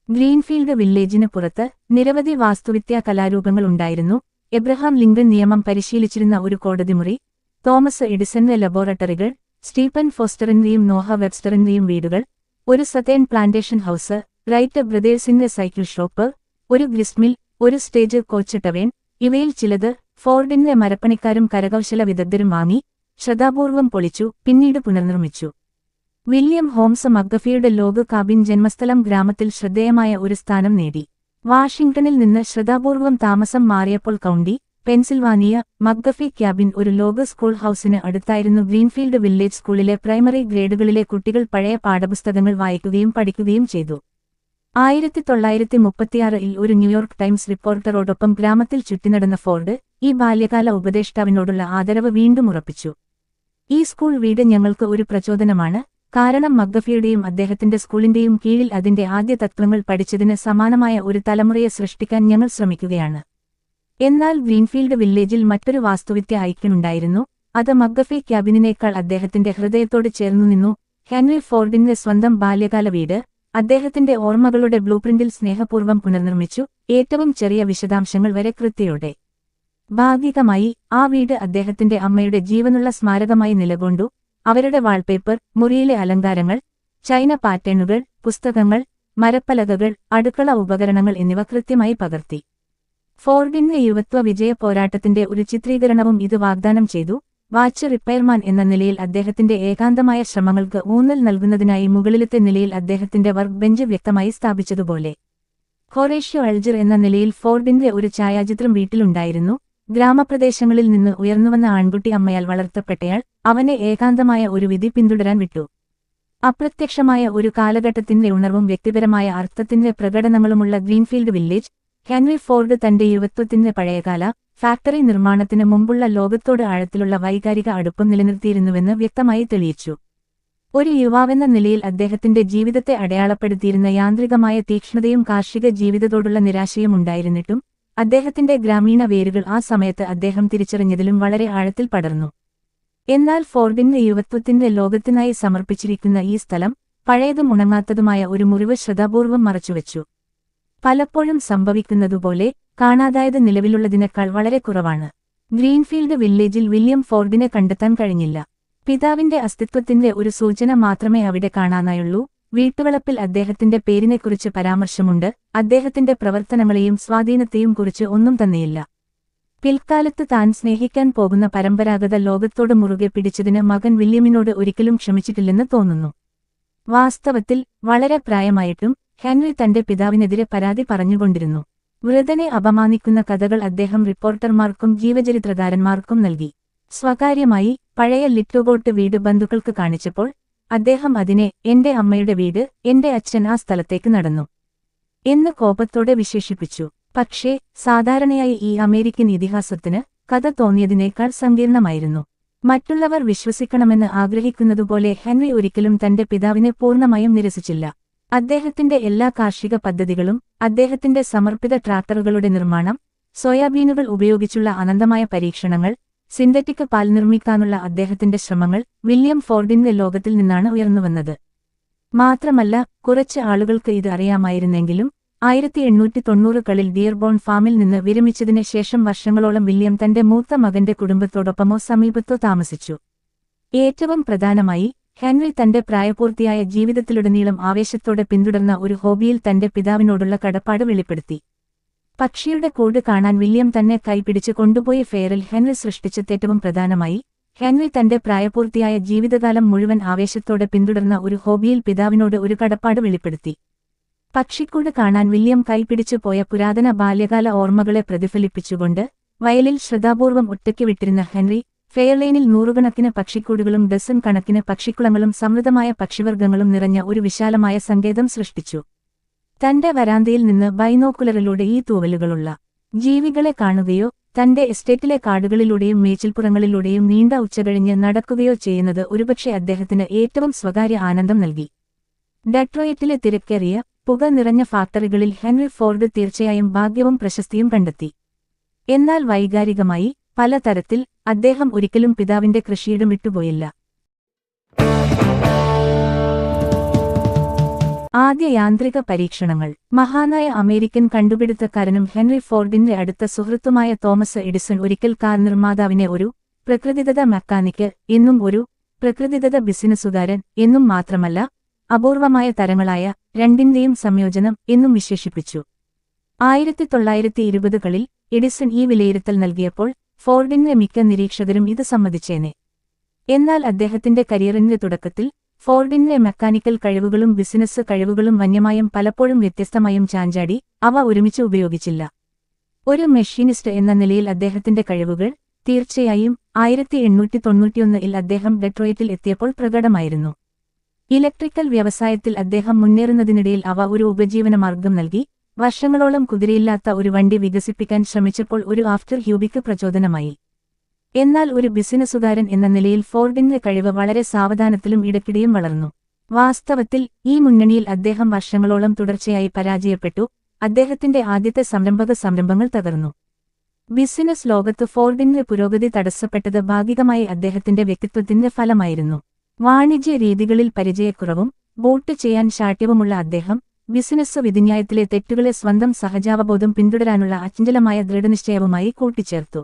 Speaker 1: ഗ്രീൻഫീൽഡ് വില്ലേജിന് പുറത്ത് നിരവധി വാസ്തുവിദ്യാ കലാരൂപങ്ങൾ ഉണ്ടായിരുന്നു. എബ്രഹാം ലിങ്കൺ നിയമം പരിശീലിച്ചിരുന്ന ഒരു കോടതിമുറി, തോമസ് എഡിസന്റെ ലബോറട്ടറികൾ, സ്റ്റീഫൻ ഫോസ്റ്ററിന്റെയും നോഹ വെബ്സ്റ്ററിന്റെയും വീടുകൾ, ഒരു സതേൺ പ്ലാന്റേഷൻ ഹൌസ്, റൈറ്റ് ബ്രദേഴ്സിന്റെ സൈക്കിൾ ഷോപ്പ്, ഒരു ഗ്രിസ്മിൽ, ഒരു സ്റ്റേജ് കോച്ച് ടവേൺ, ഇവയിൽ ചിലത് ഫോർഡിന്റെ മരപ്പണിക്കാരും കരകൗശല വിദഗ്ധരും വാങ്ങി ശ്രദ്ധാപൂർവം പൊളിച്ചു, പിന്നീട് പുനർനിർമ്മിച്ചു. വില്യം ഹോംസ് മഗ്ഗഫിയുടെ ലോഗ് കാബിൻ ജന്മസ്ഥലം ഗ്രാമത്തിൽ ശ്രദ്ധേയമായ ഒരു സ്ഥാനം നേടി. വാഷിംഗ്ടണിൽ നിന്ന് ശ്രദ്ധാപൂർവം താമസം മാറിയപ്പോൾ കൗണ്ടി, പെൻസിൽവാനിയ, മഗ്ഗഫി ക്യാബിൻ ഒരു ലോഗ് സ്കൂൾ ഹൌസിന് അടുത്തായിരുന്നു. ഗ്രീൻഫീൽഡ് വില്ലേജ് സ്കൂളിലെ പ്രൈമറി ഗ്രേഡുകളിലെ കുട്ടികൾ പഴയ പാഠപുസ്തകങ്ങൾ വായിക്കുകയും പഠിക്കുകയും ചെയ്തു. 1936-ൽ ഒരു ന്യൂയോർക്ക് ടൈംസ് റിപ്പോർട്ടറോടൊപ്പം ഗ്രാമത്തിൽ ചുറ്റിനടന്ന ഫോർഡ് ഈ ബാല്യകാല ഉപദേഷ്ടാവിനോടുള്ള ആദരവ് വീണ്ടും ഉറപ്പിച്ചു. ഈ സ്കൂൾ വീട് ഞങ്ങൾക്ക് ഒരു പ്രചോദനമാണ്, കാരണം മഗ്ഗഫിയുടെയും അദ്ദേഹത്തിന്റെ സ്കൂളിന്റെയും കീഴിൽ അതിന്റെ ആദ്യ തത്വങ്ങൾ പഠിച്ചതിന് സമാനമായ ഒരു തലമുറയെ സൃഷ്ടിക്കാൻ ഞങ്ങൾ ശ്രമിക്കുകയാണ്. എന്നാൽ ഗ്രീൻഫീൽഡ് വില്ലേജിൽ മറ്റൊരു വാസ്തുവിദ്യ ഐക്യമുണ്ടായിരുന്നു. അത് മഗ്ഗഫി ക്യാബിനേക്കാൾ അദ്ദേഹത്തിന്റെ ഹൃദയത്തോട് ചേർന്നു നിന്നു. ഹെൻറി ഫോർഡിന്റെ സ്വന്തം ബാല്യകാല വീട് അദ്ദേഹത്തിന്റെ ഓർമ്മകളുടെ ബ്ലൂപ്രിന്റിൽ സ്നേഹപൂർവ്വം പുനർനിർമ്മിച്ചു, ഏറ്റവും ചെറിയ വിശദാംശങ്ങൾ വരെ കൃത്യയോടെ. ഭാഗികമായി ആ വീട് അദ്ദേഹത്തിന്റെ അമ്മയുടെ ജീവനുള്ള സ്മാരകമായി നിലകൊണ്ടു. അവരുടെ വാൾപേപ്പർ, മുറിയിലെ അലങ്കാരങ്ങൾ, ചൈന പാറ്റേണുകൾ, പുസ്തകങ്ങൾ, മരപ്പലകകൾ, അടുക്കള ഉപകരണങ്ങൾ എന്നിവ കൃത്യമായി പകർത്തി. ഫോർഡിന്റെ യുവത്വ വിജയ പോരാട്ടത്തിന്റെ ഒരു ചിത്രീകരണവും ഇത് വാഗ്ദാനം ചെയ്തു. വാച്ച് റിപ്പയർമാൻ എന്ന നിലയിൽ അദ്ദേഹത്തിന്റെ ഏകാന്തമായ ശ്രമങ്ങൾക്ക് ഊന്നൽ നൽകുന്നതിനായി മുകളിലത്തെ നിലയിൽ അദ്ദേഹത്തിന്റെ വർക്ക് ബെഞ്ച് വ്യക്തമായി സ്ഥാപിച്ചതുപോലെ ഹൊറേഷ്യോ അൾജർ എന്ന നിലയിൽ ഫോർഡിന്റെ ഒരു ഛായാചിത്രം വീട്ടിലുണ്ടായിരുന്നു. ഗ്രാമപ്രദേശങ്ങളിൽ നിന്ന് ഉയർന്നുവന്ന ആൺകുട്ടി അമ്മയാൽ വളർത്തപ്പെട്ടയാൾ അവനെ ഏകാന്തമായ ഒരു വിധി പിന്തുടരാൻ വിട്ടു. അപ്രത്യക്ഷമായ ഒരു കാലഘട്ടത്തിന്റെ ഉണർവും വ്യക്തിപരമായ അർത്ഥത്തിന്റെ പ്രകടനങ്ങളുമുള്ള ഗ്രീൻഫീൽഡ് വില്ലേജ്, ഹെൻറി ഫോർഡ് തന്റെ യുവത്വത്തിന്റെ പഴയകാല ഫാക്ടറി നിർമ്മാണത്തിന് മുമ്പുള്ള ലോകത്തോട് ആഴത്തിലുള്ള വൈകാരിക അടുപ്പം നിലനിർത്തിയിരുന്നുവെന്ന് വ്യക്തമായി തെളിയിച്ചു. ഒരു യുവാവെന്ന നിലയിൽ അദ്ദേഹത്തിന്റെ ജീവിതത്തെ അടയാളപ്പെടുത്തിയിരുന്ന യാന്ത്രികമായ തീക്ഷ്ണതയും കാർഷിക ജീവിതത്തോടുള്ള നിരാശയും ഉണ്ടായിരുന്നിട്ടും അദ്ദേഹത്തിന്റെ ഗ്രാമീണ വേരുകൾ ആ സമയത്ത് അദ്ദേഹം തിരിച്ചറിഞ്ഞതിലും വളരെ ആഴത്തിൽ പടർന്നു. എന്നാൽ ഫോർഡിന്റെ യുവത്വത്തിന്റെ ലോകത്തിനായി സമർപ്പിച്ചിരിക്കുന്ന ഈ സ്ഥലം പഴയതും ഉണങ്ങാത്തതുമായ ഒരു മുറിവ് ശ്രദ്ധാപൂർവം മറച്ചുവെച്ചു. പലപ്പോഴും സംഭവിക്കുന്നതുപോലെ കാണാതായത് നിലവിലുള്ളതിനേക്കാൾ വളരെ കുറവാണ്. ഗ്രീൻഫീൽഡ് വില്ലേജിൽ വില്യം ഫോർഡിനെ കണ്ടെത്താൻ കഴിഞ്ഞില്ല. പിതാവിന്റെ അസ്തിത്വത്തിന്റെ ഒരു സൂചന മാത്രമേ അവിടെ കാണാനായുള്ളൂ. വീട്ടുവളപ്പിൽ അദ്ദേഹത്തിന്റെ പേരിനെക്കുറിച്ച് പരാമർശമുണ്ട്. അദ്ദേഹത്തിന്റെ പ്രവർത്തനങ്ങളെയും സ്വാധീനത്തെയും കുറിച്ച് ഒന്നും തന്നെയില്ല. പിൽക്കാലത്ത് താൻ സ്നേഹിക്കാൻ പോകുന്ന പരമ്പരാഗത ലോകത്തോട് മുറുകെ പിടിച്ചതിന് മകൻ വില്യമിനോട് ഒരിക്കലും ക്ഷമിച്ചിട്ടില്ലെന്ന് തോന്നുന്നു. വാസ്തവത്തിൽ വളരെ പ്രായമായിട്ടും ഹെൻറി തന്റെ പിതാവിനെതിരെ പരാതി പറഞ്ഞുകൊണ്ടിരുന്നു. വൃദ്ധനെ അപമാനിക്കുന്ന കഥകൾ അദ്ദേഹം റിപ്പോർട്ടർമാർക്കും ജീവചരിത്രകാരന്മാർക്കും നൽകി. സ്വകാര്യമായി പഴയ ലിറ്റോഗോട്ട് വീട് ബന്ധുക്കൾക്ക് കാണിച്ചപ്പോൾ അദ്ദേഹം അതിനെ എന്റെ അമ്മയുടെ വീട്, എന്റെ അച്ഛൻ ആ സ്ഥലത്തേക്ക് നടന്നു എന്ന് കോപത്തോടെ വിശേഷിപ്പിച്ചു. പക്ഷേ സാധാരണയായി ഈ അമേരിക്കൻ ഇതിഹാസത്തിന് കഥ തോന്നിയതിനേക്കാൾ സങ്കീർണമായിരുന്നു. മറ്റുള്ളവർ വിശ്വസിക്കണമെന്ന് ആഗ്രഹിക്കുന്നതുപോലെ ഹെൻറി ഒരിക്കലും തന്റെ പിതാവിനെ പൂർണ്ണമായും നിരസിച്ചില്ല. അദ്ദേഹത്തിന്റെ എല്ലാ കാർഷിക പദ്ധതികളും, അദ്ദേഹത്തിന്റെ സമർപ്പിത ട്രാക്ടറുകളുടെ നിർമ്മാണം, സോയാബീനുകൾ ഉപയോഗിച്ചുള്ള അനന്തമായ പരീക്ഷണങ്ങൾ, സിന്തറ്റിക് പാൽ നിർമ്മിക്കാനുള്ള അദ്ദേഹത്തിന്റെ ശ്രമങ്ങൾ വില്യം ഫോർഡിന്റെ ലോകത്തിൽ നിന്നാണ് ഉയർന്നുവന്നത്. മാത്രമല്ല, കുറച്ച് ആളുകൾക്ക് ഇത് അറിയാമായിരുന്നെങ്കിലും 1890കളിൽ ഡിയർബോൺ ഫാമിൽ നിന്ന് വിരമിച്ചതിന് ശേഷം വർഷങ്ങളോളം വില്യം തന്റെ മൂത്ത മകന്റെ കുടുംബത്തോടൊപ്പമോ സമീപത്തോ താമസിച്ചു. ഏറ്റവും പ്രധാനമായി ഹെൻറി തന്റെ പ്രായപൂർത്തിയായ ജീവിതത്തിലുടനീളം ആവേശത്തോടെ പിന്തുടർന്ന ഒരു ഹോബിയിൽ തന്റെ പിതാവിനോടുള്ള കടപ്പാട് വെളിപ്പെടുത്തി. പക്ഷിയുടെ കൂട് കാണാൻ വില്യം തന്നെ കൈപിടിച്ച് കൊണ്ടുപോയ ഫെയറിൽ ഹെൻറി സൃഷ്ടിച്ചതേറ്റവും പ്രധാനമായി ഹെൻറി തന്റെ പ്രായപൂർത്തിയായ ജീവിതകാലം മുഴുവൻ ആവേശത്തോടെ പിന്തുടർന്ന ഒരു ഹോബിയിൽ പിതാവിനോട് ഒരു കടപ്പാട് വെളിപ്പെടുത്തി. പക്ഷിക്കൂട് കാണാൻ വില്യം കൈപിടിച്ചു പോയ പുരാതന ബാല്യകാല ഓർമ്മകളെ പ്രതിഫലിപ്പിച്ചുകൊണ്ട് വയലിൽ ശ്രദ്ധാപൂർവം ഒറ്റയ്ക്ക് വിട്ടിരുന്ന ഹെൻറി ഫെയർലൈനിൽ നൂറുകണക്കിന് പക്ഷിക്കൂടുകളും ഡസൻ കണക്കിന് പക്ഷിക്കുളങ്ങളും സമൃദ്ധമായ പക്ഷിവർഗ്ഗങ്ങളും നിറഞ്ഞ ഒരു വിശാലമായ സങ്കേതം സൃഷ്ടിച്ചു. തന്റെ വരാന്തയിൽ നിന്ന് ബൈനോക്കുലറിലൂടെ ഈ തൂവലുകളുള്ള ജീവികളെ കാണുകയോ തന്റെ എസ്റ്റേറ്റിലെ കാടുകളിലൂടെയും മേച്ചിൽപ്പുറങ്ങളിലൂടെയും നീണ്ട ഉച്ചകഴിഞ്ഞ് നടക്കുകയോ ചെയ്യുന്നത് ഒരുപക്ഷെ അദ്ദേഹത്തിന് ഏറ്റവും സ്വകാര്യ ആനന്ദം നൽകി. ഡെട്രോയിറ്റിലെ തിരക്കേറിയ പുക നിറഞ്ഞ ഫാക്ടറികളിൽ ഹെൻറി ഫോർഡ് തീർച്ചയായും ഭാഗ്യവും പ്രശസ്തിയും കണ്ടെത്തി. എന്നാൽ വൈകാരികമായി പലതരത്തിൽ അദ്ദേഹം ഒരിക്കലും പിതാവിന്റെ കൃഷിയിടം വിട്ടുപോയില്ല. ആദ്യ യാന്ത്രിക പരീക്ഷണങ്ങൾ. മഹാനായ അമേരിക്കൻ കണ്ടുപിടുത്തക്കാരനും ഹെൻറി ഫോർഡിന്റെ അടുത്ത സുഹൃത്തുമായ തോമസ് എഡിസൺ ഒരിക്കൽ കാർ നിർമ്മാതാവിനെ ഒരു പ്രകൃതിദത്ത മെക്കാനിക്ക് എന്നും ഒരു പ്രകൃതിദത്ത ബിസിനസ്സുകാരൻ എന്നും മാത്രമല്ല അപൂർവമായ തരങ്ങളായ രണ്ടിന്റെയും സംയോജനം എന്നും വിശേഷിപ്പിച്ചു. 1920കളിൽ എഡിസൺ ഈ വിലയിരുത്തൽ നൽകിയപ്പോൾ ഫോർഡിന്റെ മിക്ക നിരീക്ഷകരും ഇത് സമ്മതിച്ചേനെ. എന്നാൽ അദ്ദേഹത്തിന്റെ കരിയറിന്റെ തുടക്കത്തിൽ ഫോർഡിന്റെ മെക്കാനിക്കൽ കഴിവുകളും ബിസിനസ് കഴിവുകളും വന്യമായും പലപ്പോഴും വ്യത്യസ്തമായും ചാഞ്ചാടി, അവ ഒരുമിച്ച് ഉപയോഗിച്ചില്ല. ഒരു മെഷീനിസ്റ്റ് എന്ന നിലയിൽ അദ്ദേഹത്തിന്റെ കഴിവുകൾ തീർച്ചയായും 1891ൽ അദ്ദേഹം ഡെട്രോയിറ്റിൽ എത്തിയപ്പോൾ പ്രകടമായിരുന്നു. ഇലക്ട്രിക്കൽ വ്യവസായത്തിൽ അദ്ദേഹം മുന്നേറുന്നതിനിടയിൽ അവ ഒരു ഉപജീവനമാർഗം നൽകി. വർഷങ്ങളോളം കുതിരയില്ലാത്ത ഒരു വണ്ടി വികസിപ്പിക്കാൻ ശ്രമിച്ചപ്പോൾ ഒരു ആഫ്റ്റർ ഹ്യൂബിക്ക് പ്രചോദനമായി. എന്നാൽ ഒരു ബിസിനസ്സുകാരൻ എന്ന നിലയിൽ ഫോർഡിന്റെ കഴിവ് വളരെ സാവധാനത്തിലും ഇടയ്ക്കിടെയും വളർന്നു. വാസ്തവത്തിൽ ഈ മുന്നണിയിൽ അദ്ദേഹം വർഷങ്ങളോളം തുടർച്ചയായി പരാജയപ്പെട്ടു. അദ്ദേഹത്തിന്റെ ആദ്യത്തെ സംരംഭങ്ങൾ തകർന്നു. ബിസിനസ് ലോകത്ത് ഫോർഡിന്റെ പുരോഗതി തടസ്സപ്പെട്ടത് ഭാഗികമായി അദ്ദേഹത്തിന്റെ വ്യക്തിത്വത്തിന്റെ ഫലമായിരുന്നു. വാണിജ്യ രീതികളിൽ പരിചയക്കുറവും വോട്ട് ചെയ്യാൻ ശാഠ്യവുമുള്ള അദ്ദേഹം ബിസിനസ് വിധിന്യായത്തിലെ തെറ്റുകളെ സ്വന്തം സഹജാവബോധം പിന്തുടരാനുള്ള അചഞ്ചലമായ ദൃഢനിശ്ചയവുമായി കൂട്ടിച്ചേർത്തു.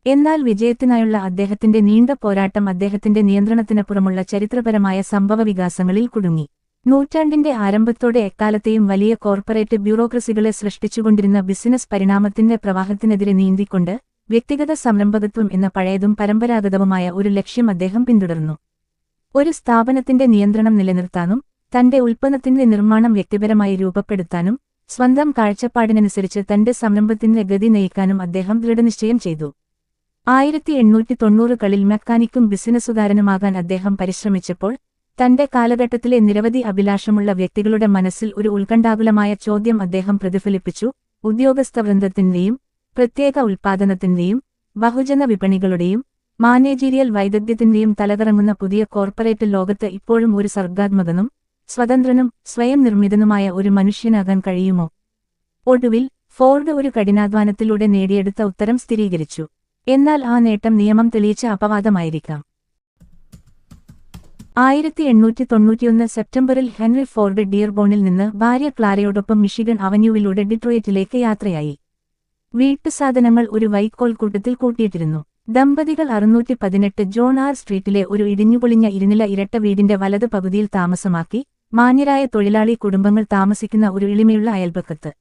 Speaker 1: എന്നാൽ വിജയത്തിനായുള്ള അദ്ദേഹത്തിന്റെ നീണ്ട പോരാട്ടം അദ്ദേഹത്തിന്റെ നിയന്ത്രണത്തിനപ്പുറമുള്ള ചരിത്രപരമായ സംഭവവികാസങ്ങളിൽ കുടുങ്ങി. നൂറ്റാണ്ടിന്റെ ആരംഭത്തോടെ എക്കാലത്തെയും വലിയ കോർപ്പറേറ്റ് ബ്യൂറോക്രസികളെ സൃഷ്ടിച്ചുകൊണ്ടിരുന്ന ബിസിനസ് പരിണാമത്തിന്റെ പ്രവാഹത്തിനെതിരെ നീന്തിക്കൊണ്ട് വ്യക്തിഗത സംരംഭകത്വം എന്ന പഴയതും പരമ്പരാഗതവുമായ ഒരു ലക്ഷ്യം അദ്ദേഹം പിന്തുടർന്നു. ഒരു സ്ഥാപനത്തിന്റെ നിയന്ത്രണം നിലനിർത്താനും തന്റെ ഉൽപ്പന്നത്തിന്റെ നിർമ്മാണം വ്യക്തിപരമായി രൂപപ്പെടുത്താനും സ്വന്തം കാഴ്ചപ്പാടിനനുസരിച്ച് തന്റെ സംരംഭത്തിന്റെ ഗതി നയിക്കാനും അദ്ദേഹം ദൃഢനിശ്ചയം ചെയ്തു. 1890കളിൽ മെക്കാനിക്കും ബിസിനസ്സുകാരനുമാകാൻ അദ്ദേഹം പരിശ്രമിച്ചപ്പോൾ തന്റെ കാലഘട്ടത്തിലെ നിരവധി അഭിലാഷമുള്ള വ്യക്തികളുടെ മനസ്സിൽ ഒരു ഉത്കണ്ഠാകുലമായ ചോദ്യം അദ്ദേഹം പ്രതിഫലിപ്പിച്ചു. ഉദ്യോഗസ്ഥവൃന്ദത്തിന്റെയും പ്രത്യേക ഉൽപ്പാദനത്തിന്റെയും ബഹുജന വിപണികളുടെയും മാനേജീരിയൽ വൈദഗ്ധ്യത്തിന്റെയും തലകറങ്ങുന്ന പുതിയ കോർപ്പറേറ്റ് ലോകത്ത് ഇപ്പോഴും ഒരു സർഗാത്മകനും സ്വതന്ത്രനും സ്വയം നിർമ്മിതനുമായ ഒരു മനുഷ്യനാകാൻ കഴിയുമോ? ഒടുവിൽ ഫോർഡ് ഒരു കഠിനാധ്വാനത്തിലൂടെ നേടിയെടുത്ത ഉത്തരം സ്ഥിരീകരിച്ചു. എന്നാൽ ആ നേട്ടം നിയമം തെളിയിച്ച അപവാദമായിരിക്കാം. 1891 സെപ്റ്റംബറിൽ ഹെൻറി ഫോർഡ് ഡിയർബോണിൽ നിന്ന് ഭാര്യ ക്ലാരയോടൊപ്പം മിഷിഗൺ അവന്യൂവിലൂടെ ഡിട്രോയിറ്റിലേക്ക് യാത്രയായി. വീട്ടുസാധനങ്ങൾ ഒരു വൈക്കോൽ കൂട്ടത്തിൽ കൂട്ടിയിട്ടിരുന്നു. ദമ്പതികൾ 618 ജോൺ ആർ സ്ട്രീറ്റിലെ ഒരു ഇടിഞ്ഞുപൊളിഞ്ഞ ഇരുനില ഇരട്ട വീടിന്റെ വലത് പകുതിയിൽ താമസമാക്കി. മാന്യരായ തൊഴിലാളി കുടുംബങ്ങൾ താമസിക്കുന്ന ഒരു എളിമയുള്ള അയൽപക്കത്ത്.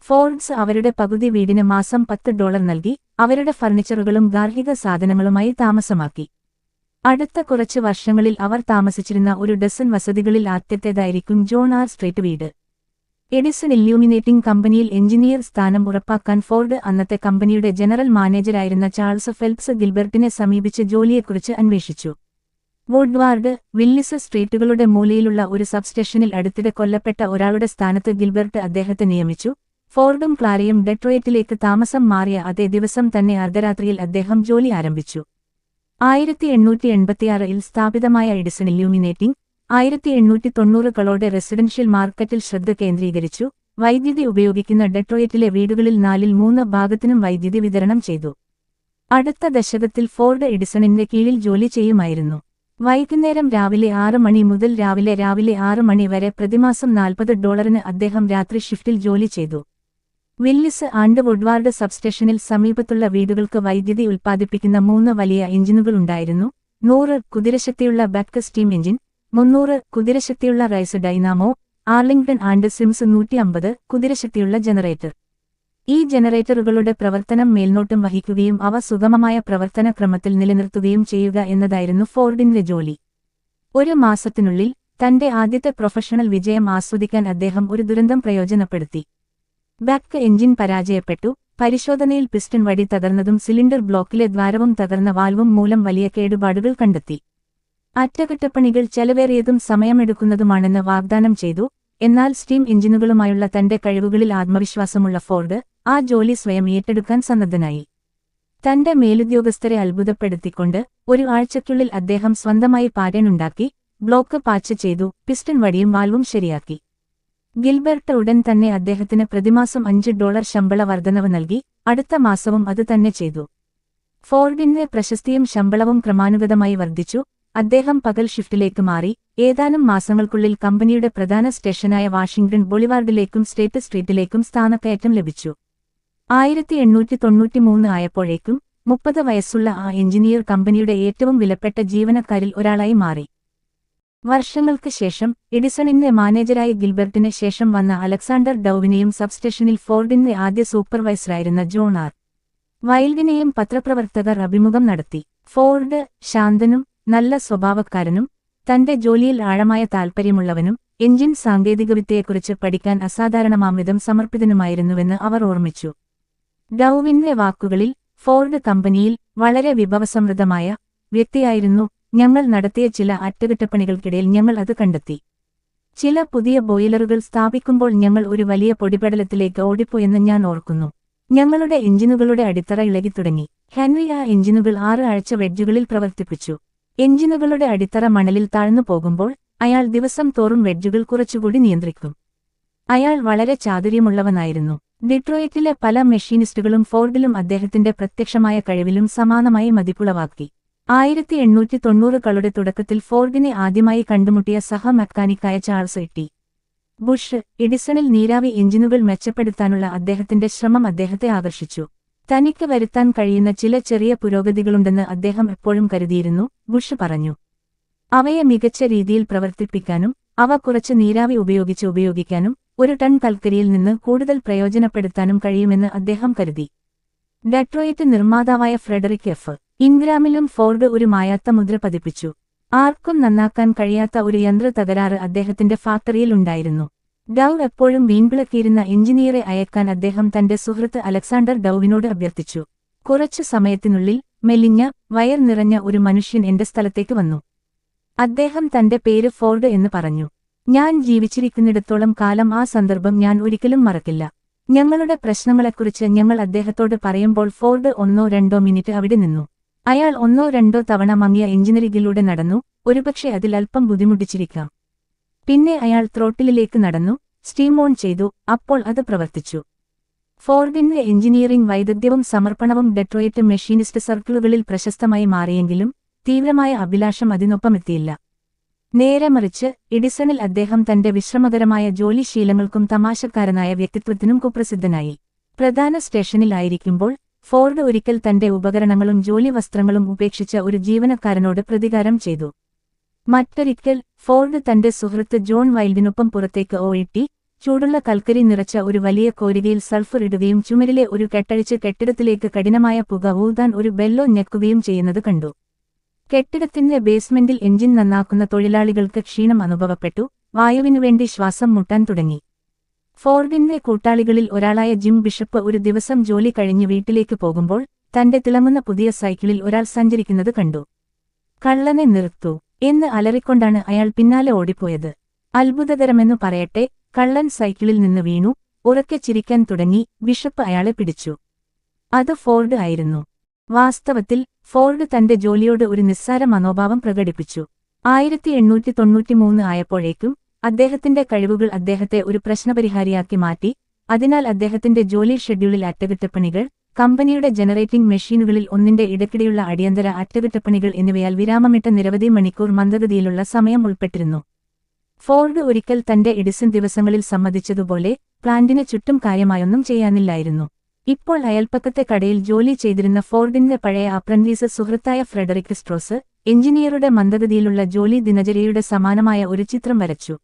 Speaker 1: ഫോർഡ്സ് അവരുടെ പകുതി വീടിന് മാസം $10 നൽകി അവരുടെ ഫർണിച്ചറുകളും ഗാർഹിക സാധനങ്ങളുമായി താമസമാക്കി. അടുത്ത കുറച്ച് വർഷങ്ങളിൽ അവർ താമസിച്ചിരുന്ന ഒരു ഡസൻ വസതികളിൽ ആദ്യത്തേതായിരിക്കും ജോൺ ആർ സ്ട്രീറ്റ് വീട്. എഡിസൺ ഇല്യൂമിനേറ്റിംഗ് കമ്പനിയിൽ എഞ്ചിനീയർ സ്ഥാനം ഉറപ്പാക്കാൻ ഫോർഡ് അന്നത്തെ കമ്പനിയുടെ ജനറൽ മാനേജരായിരുന്ന ചാൾസ് ഫെൽപ്സ് ഗിൽബർട്ടിനെ സമീപിച്ച് ജോലിയെക്കുറിച്ച് അന്വേഷിച്ചു. വുഡ്വാർഡ്, വില്ലിസ് സ്ട്രീറ്റുകളുടെ മൂലയിലുള്ള ഒരു സബ്സ്റ്റേഷനിൽ അടുത്തിടെ കൊല്ലപ്പെട്ട ഒരാളുടെ സ്ഥാനത്ത് ഗിൽബർട്ട് അദ്ദേഹത്തെ നിയമിച്ചു. ഫോർഡും ക്ലാരയും ഡെട്രോയിറ്റിലേക്ക് താമസം മാറിയ അതേ ദിവസം തന്നെ അർദ്ധരാത്രിയിൽ അദ്ദേഹം ജോലി ആരംഭിച്ചു. 1886ൽ സ്ഥാപിതമായ എഡിസൺ ഇല്യൂമിനേറ്റിംഗ് 1890കളോടെ റെസിഡൻഷ്യൽ മാർക്കറ്റിൽ ശ്രദ്ധ കേന്ദ്രീകരിച്ചു. വൈദ്യുതി ഉപയോഗിക്കുന്ന ഡെട്രോയിറ്റിലെ വീടുകളിൽ 3 ഭാഗത്തിനും വൈദ്യുതി വിതരണം ചെയ്തു. അടുത്ത ദശകത്തിൽ ഫോർഡ് എഡിസണിന്റെ കീഴിൽ ജോലി ചെയ്യുമായിരുന്നു. വൈകുന്നേരം രാവിലെ 6 മണി മുതൽ രാവിലെ 6 മണി വരെ പ്രതിമാസം $40 അദ്ദേഹം രാത്രി ഷിഫ്റ്റിൽ ജോലി ചെയ്തു. വില്ലിസ് ആൻഡ് വുഡ്വാർഡ് സബ്സ്റ്റേഷനിൽ സമീപത്തുള്ള വീടുകൾക്ക് വൈദ്യുതി ഉൽപ്പാദിപ്പിക്കുന്ന 3 വലിയ എഞ്ചിനുകളുണ്ടായിരുന്നു. 100 കുതിരശക്തിയുള്ള ബാക്ക് സ്റ്റീം എഞ്ചിൻ, 300 കുതിരശക്തിയുള്ള Rice dynamo, Arlington and Sims 150 കുതിരശക്തിയുള്ള ജനറേറ്റർ. ഈ ജനറേറ്ററുകളുടെ പ്രവർത്തനം മേൽനോട്ടം വഹിക്കുകയും അവ സുഗമമായ പ്രവർത്തന ക്രമത്തിൽ നിലനിർത്തുകയും ചെയ്യുക എന്നതായിരുന്നു ഫോർഡിന്റെ ജോലി. ഒരു മാസത്തിനുള്ളിൽ തന്റെ ആദ്യത്തെ പ്രൊഫഷണൽ വിജയം ആസ്വദിക്കാൻ അദ്ദേഹം ഒരു ദുരന്തം പ്രയോജനപ്പെടുത്തി. ബാക്ക് എഞ്ചിൻ പരാജയപ്പെട്ടു. പരിശോധനയിൽ പിസ്റ്റൺ വടി തകർന്നതും സിലിണ്ടർ ബ്ലോക്കിലെ ദ്വാരവും തകർന്ന വാൽവും മൂലം വലിയ കേടുപാടുകൾ കണ്ടെത്തി. അറ്റകുറ്റപ്പണികൾ ചെലവേറിയതും സമയമെടുക്കുന്നതുമാണെന്ന് വാഗ്ദാനം ചെയ്തു. എന്നാൽ സ്റ്റീം എഞ്ചിനുകളുമായുള്ള തന്റെ കഴിവുകളിൽ ആത്മവിശ്വാസമുള്ള ഫോർഡ് ആ ജോലി സ്വയം ഏറ്റെടുക്കാൻ സന്നദ്ധനായി. തന്റെ മേലുദ്യോഗസ്ഥരെ അത്ഭുതപ്പെടുത്തിക്കൊണ്ട് ഒരു ആഴ്ചയ്ക്കുള്ളിൽ അദ്ദേഹം സ്വന്തമായി പാറ്റേൺ ഉണ്ടാക്കി, ബ്ലോക്ക് പാച്ച് ചെയ്തു, പിസ്റ്റൺ വടിയും വാൽവും ശരിയാക്കി. ഗിൽബർട്ട് ഉടൻ തന്നെ അദ്ദേഹത്തിന് പ്രതിമാസം $5 ശമ്പള വർധനവ് നൽകി, അടുത്ത മാസവും അത് തന്നെ ചെയ്തു. ഫോർഡിന്റെ പ്രശസ്തിയും ശമ്പളവും ക്രമാനുഗതമായി വർദ്ധിച്ചു. അദ്ദേഹം പകൽ ഷിഫ്റ്റിലേക്ക് മാറി. ഏതാനും മാസങ്ങൾക്കുള്ളിൽ കമ്പനിയുടെ പ്രധാന സ്റ്റേഷനായ വാഷിംഗ്ടൺ ബൊളിവാർഡിലേക്കും സ്റ്റേറ്റ് സ്ട്രീറ്റിലേക്കും സ്ഥാനക്കയറ്റം ലഭിച്ചു. 1893 ആയപ്പോഴേക്കും 30 വയസ്സുള്ള ആ എഞ്ചിനീയർ കമ്പനിയുടെ ഏറ്റവും വിലപ്പെട്ട ജീവനക്കാരിൽ ഒരാളായി മാറി. വർഷങ്ങൾക്ക് ശേഷം എഡിസണിന്റെ മാനേജരായ ഗിൽബർട്ടിന് ശേഷം വന്ന അലക്സാണ്ടർ ഡൌവിനെയും സബ്സ്റ്റേഷനിൽ ഫോർഡിന്റെ ആദ്യ സൂപ്പർവൈസറായിരുന്ന ജോൺ ആർ. വൈൽഡിനെയും പത്രപ്രവർത്തകർ അഭിമുഖം നടത്തി. ഫോർഡ് ശാന്തനും നല്ല സ്വഭാവക്കാരനും തന്റെ ജോലിയിൽ ആഴമായ താൽപ്പര്യമുള്ളവനും എഞ്ചിൻ സാങ്കേതികവിദ്യയെക്കുറിച്ച് പഠിക്കാൻ അസാധാരണമാംവിധം സമർപ്പിതനുമായിരുന്നുവെന്ന് അവർ ഓർമ്മിച്ചു. ഡൌവിന്റെ വാക്കുകളിൽ, ഫോർഡ് കമ്പനിയിൽ വളരെ വിഭവസമൃദ്ധമായ വ്യക്തിയായിരുന്നു. ഞങ്ങൾ നടത്തിയ ചില അറ്റകുറ്റപ്പണികൾക്കിടയിൽ ഞങ്ങൾ അത് കണ്ടെത്തി. ചില പുതിയ ബോയിലറുകൾ സ്ഥാപിക്കുമ്പോൾ ഞങ്ങൾ ഒരു വലിയ പൊടിപടലത്തിലേക്ക് ഓടിപ്പോയെന്ന് ഞാൻ ഓർക്കുന്നു. ഞങ്ങളുടെ എഞ്ചിനുകളുടെ അടിത്തറ ഇളകിത്തുടങ്ങി. ഹെൻറി ആ എഞ്ചിനുകൾ 6 ആഴ്ച വെഡ്ജുകളിൽ പ്രവർത്തിപ്പിച്ചു. എഞ്ചിനുകളുടെ അടിത്തറ മണലിൽ താഴ്ന്നു പോകുമ്പോൾ അയാൾ ദിവസം തോറും വെഡ്ജുകൾ കുറച്ചുകൂടി നിയന്ത്രിക്കും. അയാൾ വളരെ ചാതുര്യമുള്ളവനായിരുന്നു. ഡിട്രോയിറ്റിലെ പല മെഷീനിസ്റ്റുകളും ഫോർഡിലും അദ്ദേഹത്തിന്റെ പ്രത്യക്ഷമായ കഴിവിലും സമാനമായി മതിപ്പുളവാക്കി. 1890കളുടെ തുടക്കത്തിൽ ഫോർഡിനെ ആദ്യമായി കണ്ടുമുട്ടിയ സഹ മെക്കാനിക്കായ ചാൾസ് ടി. ബുഷ് എഡിസണിൽ നീരാവി എഞ്ചിനുകൾ മെച്ചപ്പെടുത്താനുള്ള അദ്ദേഹത്തിന്റെ ശ്രമം അദ്ദേഹത്തെ ആകർഷിച്ചു. തനിക്ക് വരുത്താൻ കഴിയുന്ന ചില ചെറിയ പുരോഗതികളുണ്ടെന്ന് അദ്ദേഹം എപ്പോഴും കരുതിയിരുന്നു, ബുഷ് പറഞ്ഞു. അവയെ മികച്ച രീതിയിൽ പ്രവർത്തിപ്പിക്കാനും അവ കുറച്ച് നീരാവി ഉപയോഗിക്കാനും 1 ടൺ കൽക്കരിയിൽ നിന്ന് കൂടുതൽ പ്രയോജനപ്പെടുത്താനും കഴിയുമെന്ന് അദ്ദേഹം കരുതി. ഡെട്രോയിറ്റ് നിർമ്മാതാവായ ഫ്രെഡറിക് എഫ്. ഇൻഗ്രാമിലും ഫോർഡ് ഒരു മായാത്ത മുദ്ര പതിപ്പിച്ചു. ആർക്കും നന്നാക്കാൻ കഴിയാത്ത ഒരു യന്ത്ര തകരാറ് അദ്ദേഹത്തിന്റെ ഫാക്ടറിയിൽ ഉണ്ടായിരുന്നു. ഡൌ എപ്പോഴും വീൺപിളക്കിയിരുന്ന എഞ്ചിനീയറെ അയക്കാൻ അദ്ദേഹം തന്റെ സുഹൃത്ത് അലക്സാണ്ടർ ഡൌവിനോട് അഭ്യർത്ഥിച്ചു. കുറച്ചു സമയത്തിനുള്ളിൽ മെലിഞ്ഞ, വയർ നിറഞ്ഞ ഒരു മനുഷ്യൻ എന്റെ സ്ഥലത്തേക്ക് വന്നു. അദ്ദേഹം തന്റെ പേര് ഫോർഡ് എന്ന് പറഞ്ഞു. ഞാൻ ജീവിച്ചിരിക്കുന്നിടത്തോളം കാലം ആ സന്ദർഭം ഞാൻ ഒരിക്കലും മറക്കില്ല. ഞങ്ങളുടെ പ്രശ്നങ്ങളെക്കുറിച്ച് ഞങ്ങൾ അദ്ദേഹത്തോട് പറയുമ്പോൾ ഫോർഡ് 1-2 മിനിറ്റ് അവിടെ നിന്നു. അയാൾ 1-2 തവണ മങ്ങിയ എഞ്ചിനരികിലൂടെ നടന്നു, ഒരുപക്ഷെ അതിൽ അല്പം ബുദ്ധിമുട്ടിച്ചിരിക്കാം. പിന്നെ അയാൾ ത്രോട്ടിലിലേക്ക് നടന്നു, സ്റ്റീം ഓൺ ചെയ്തു, അപ്പോൾ അത് പ്രവർത്തിച്ചു. ഫോർഡിന്റെ എഞ്ചിനീയറിംഗ് വൈദഗ്ധ്യവും സമർപ്പണവും ഡെട്രോയിറ്റ് മെഷീനിസ്റ്റ് സർക്കിളുകളിൽ പ്രശസ്തമായി മാറിയെങ്കിലും തീവ്രമായ അഭിലാഷം അതിനൊപ്പമെത്തിയില്ല. നേരെ മറിച്ച് എഡിസണിൽ അദ്ദേഹം തന്റെ വിശ്രമകരമായ ജോലിശീലങ്ങൾക്കും തമാശക്കാരനായ വ്യക്തിത്വത്തിനും കുപ്രസിദ്ധനായി. പ്രധാന സ്റ്റേഷനിൽ ആയിരിക്കുമ്പോൾ ഫോർഡ് ഒരിക്കൽ തന്റെ ഉപകരണങ്ങളും ജോലി വസ്ത്രങ്ങളും ഉപേക്ഷിച്ച ഒരു ജീവനക്കാരനോട് പ്രതികാരം ചെയ്തു. മറ്റൊരിക്കൽ ഫോർഡ് തന്റെ സുഹൃത്ത് ജോൺ വൈൽഡിനൊപ്പം പുറത്തേക്ക് ഓയിട്ടി ചൂടുള്ള കൽക്കരി നിറച്ച ഒരു വലിയ കോരികയിൽ സൾഫർ ഇടുകയും ചുമരിലെ ഒരു കെട്ടഴിച്ച് കെട്ടിടത്തിലേക്ക് കഠിനമായ പുക ഊതാൻ ഒരു ബെല്ലോ ഞെക്കുകയും ചെയ്യുന്നത് കണ്ടു. കെട്ടിടത്തിന്റെ ബേസ്മെന്റിൽ എഞ്ചിൻ നന്നാക്കുന്ന തൊഴിലാളികൾക്ക് ക്ഷീണം അനുഭവപ്പെട്ടു, വായുവിനുവേണ്ടി ശ്വാസം മുട്ടാൻ തുടങ്ങി. ഫോർഡിന്റെ കൂട്ടാളികളിൽ ഒരാളായ ജിം ബിഷപ്പ് ഒരു ദിവസം ജോലി കഴിഞ്ഞ് വീട്ടിലേക്ക് പോകുമ്പോൾ തന്റെ തിളങ്ങുന്ന പുതിയ സൈക്കിളിൽ ഒരാൾ സഞ്ചരിക്കുന്നത് കണ്ടു. കള്ളനെ നിർത്തൂ എന്ന് അലറിക്കൊണ്ടാണ് അയാൾ പിന്നാലെ ഓടിപ്പോയത്. അത്ഭുതകരമെന്നു പറയട്ടെ, കള്ളൻ സൈക്കിളിൽ നിന്ന് വീണു, ഉറക്കെ ചിരിക്കാൻ തുടങ്ങി. ബിഷപ്പ് അയാളെ പിടിച്ചു. അത് ഫോർഡ് ആയിരുന്നു. വാസ്തവത്തിൽ ഫോർഡ് തന്റെ ജോലിയോട് ഒരു നിസ്സാര മനോഭാവം പ്രകടിപ്പിച്ചു. 1893 ആയപ്പോഴേക്കും അദ്ദേഹത്തിന്റെ കഴിവുകൾ അദ്ദേഹത്തെ ഒരു പ്രശ്നപരിഹാരിയാക്കി മാറ്റി. അതിനാൽ അദ്ദേഹത്തിന്റെ ജോലി ഷെഡ്യൂളിൽ അറ്റകുറ്റപ്പണികൾ, കമ്പനിയുടെ ജനറേറ്റിംഗ് മെഷീനുകളിൽ ഒന്നിന്റെ ഇടയ്ക്കിടെയുള്ള അടിയന്തര അറ്റകുറ്റപ്പണികൾ എന്നിവയാൽ വിരാമമിട്ട നിരവധി മണിക്കൂർ മന്ദഗതിയിലുള്ള സമയം ഉൾപ്പെട്ടിരുന്നു. ഫോർഡ് ഒരിക്കൽ തന്റെ എഡിസൺ ദിവസങ്ങളിൽ സമ്മതിച്ചതുപോലെ പ്ലാന്റിന് ചുറ്റും കാര്യമായൊന്നും ചെയ്യാനില്ലായിരുന്നു. ഇപ്പോൾ അയൽപ്പക്കത്തെ കടയിൽ ജോലി ചെയ്തിരുന്ന ഫോർഡിന്റെ പഴയ അപ്രന്റീസ് സുഹൃത്തായ ഫ്രെഡറിക് സ്ട്രോസ് എഞ്ചിനീയറുടെ മന്ദഗതിയിലുള്ള ജോലി ദിനചര്യയുടെ സമാനമായ ഒരു ചിത്രം വരച്ചു.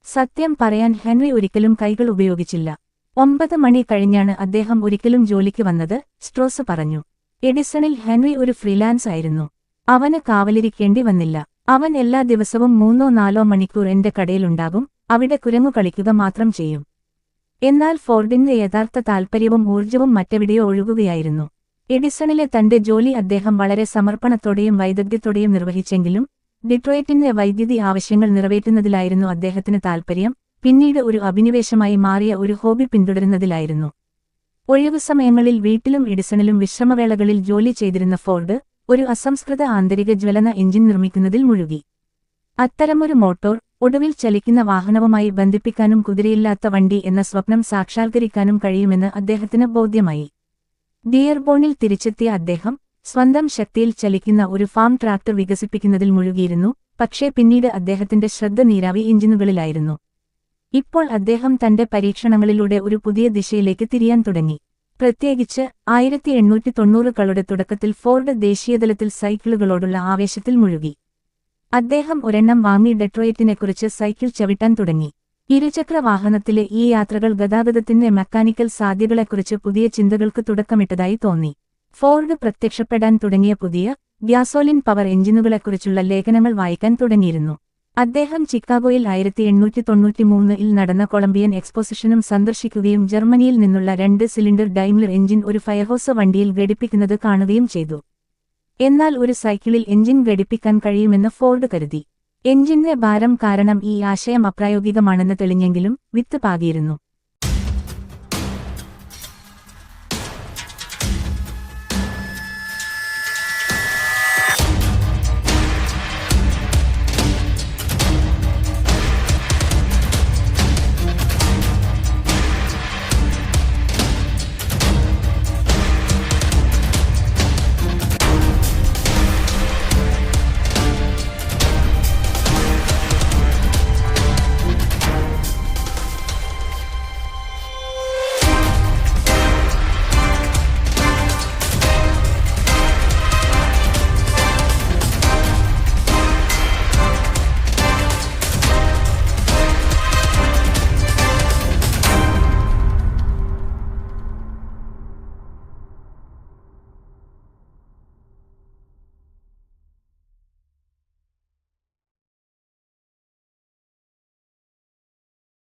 Speaker 1: സത്യം പറയാൻ ഹെൻറി ഒരിക്കലും കൈകൾ ഉപയോഗിച്ചില്ല. 9 മണി കഴിഞ്ഞാണ് അദ്ദേഹം ഒരിക്കലും ജോലിക്ക് വന്നത്, സ്ട്രോസ് പറഞ്ഞു. എഡിസണിൽ ഹെൻറി ഒരു ഫ്രീലാൻസ് ആയിരുന്നു. അവന് കാവലിരിക്കേണ്ടി വന്നില്ല. അവൻ എല്ലാ ദിവസവും 3-4 മണിക്കൂർ എന്റെ കടയിലുണ്ടാകും, അവിടെ കുരങ്ങു കളിക്കുക മാത്രം ചെയ്യും. എന്നാൽ ഫോർഡിന്റെ യഥാർത്ഥ താൽപ്പര്യവും ഊർജ്ജവും മറ്റെവിടെയോ ഒഴുകുകയായിരുന്നു. എഡിസണിലെ തന്റെ ജോലി അദ്ദേഹം വളരെ സമർപ്പണത്തോടെയും വൈദഗ്ധ്യത്തോടെയും നിർവഹിച്ചെങ്കിലും ഡിട്രോയിറ്റിന്റെ വൈദ്യുതി ആവശ്യങ്ങൾ നിറവേറ്റുന്നതിലായിരുന്നു അദ്ദേഹത്തിന് താൽപ്പര്യം, പിന്നീട് ഒരു അഭിനിവേശമായി മാറിയ ഒരു ഹോബി പിന്തുടരുന്നതിലായിരുന്നു. ഒഴിവുസമയങ്ങളിൽ വീട്ടിലും എഡിസണിലും വിശ്രമവേളകളിൽ ജോലി ചെയ്തിരുന്ന ഫോർഡ് ഒരു അസംസ്കൃത ആന്തരിക ജ്വലന എഞ്ചിൻ നിർമ്മിക്കുന്നതിൽ മുഴുകി. അത്തരമൊരു മോട്ടോർ ഒടുവിൽ ചലിക്കുന്ന വാഹനവുമായി ബന്ധിപ്പിക്കാനും കുതിരയില്ലാത്ത വണ്ടി എന്ന സ്വപ്നം സാക്ഷാത്കരിക്കാനും കഴിയുമെന്ന് അദ്ദേഹത്തിന് ബോധ്യമായി. ഡിയർബോണിൽ തിരിച്ചെത്തിയ അദ്ദേഹം സ്വന്തം ശക്തിയിൽ ചലിക്കുന്ന ഒരു ഫാം ട്രാക്ടർ വികസിപ്പിക്കുന്നതിൽ മുഴുകിയിരുന്നു. പക്ഷേ പിന്നീട് അദ്ദേഹത്തിന്റെ ശ്രദ്ധ നീരാവി എഞ്ചിനുകളിലായിരുന്നു. ഇപ്പോൾ അദ്ദേഹം തന്റെ പരീക്ഷണങ്ങളിലൂടെ ഒരു പുതിയ ദിശയിലേക്ക് തിരിയാൻ തുടങ്ങി. പ്രത്യേകിച്ച് 1890കളുടെ തുടക്കത്തിൽ ഫോർഡ് ദേശീയതലത്തിൽ സൈക്കിളുകളോടുള്ള ആവേശത്തിൽ മുഴുകി. അദ്ദേഹം ഒരെണ്ണം വാങ്ങി ഡെട്രോയിറ്റിനെക്കുറിച്ച് സൈക്കിൾ ചവിട്ടാൻ തുടങ്ങി. ഇരുചക്ര വാഹനത്തിലെ ഈ യാത്രകൾ ഗതാഗതത്തിന്റെ മെക്കാനിക്കൽ സാധ്യതകളെക്കുറിച്ച് പുതിയ ചിന്തകൾക്ക് തുടക്കമിട്ടതായി തോന്നി. ഫോർഡ് പ്രത്യക്ഷപ്പെടാൻ തുടങ്ങിയ പുതിയ ഗ്യാസോലിൻ പവർ എഞ്ചിനുകളെക്കുറിച്ചുള്ള ലേഖനങ്ങൾ വായിക്കാൻ തുടങ്ങിയിരുന്നു. അദ്ദേഹം ചിക്കാഗോയിൽ 1893-ൽ നടന്ന കൊളംബിയൻ എക്സ്പോസിഷനും സന്ദർശിക്കുകയും ജർമ്മനിയിൽ നിന്നുള്ള 2 സിലിണ്ടർ ഡൈംലർ എഞ്ചിൻ ഒരു ഫയർഹോസ് വണ്ടിയിൽ ഘടിപ്പിക്കുന്നത് കാണുകയും ചെയ്തു. എന്നാൽ ഒരു സൈക്കിളിൽ എഞ്ചിൻ ഘടിപ്പിക്കാൻ കഴിയുമെന്ന് ഫോർഡ് കരുതി. എഞ്ചിന്റെ ഭാരം കാരണം ഈ ആശയം അപ്രായോഗികമാണെന്ന് തെളിഞ്ഞെങ്കിലും വിത്ത് പാകിയിരുന്നു.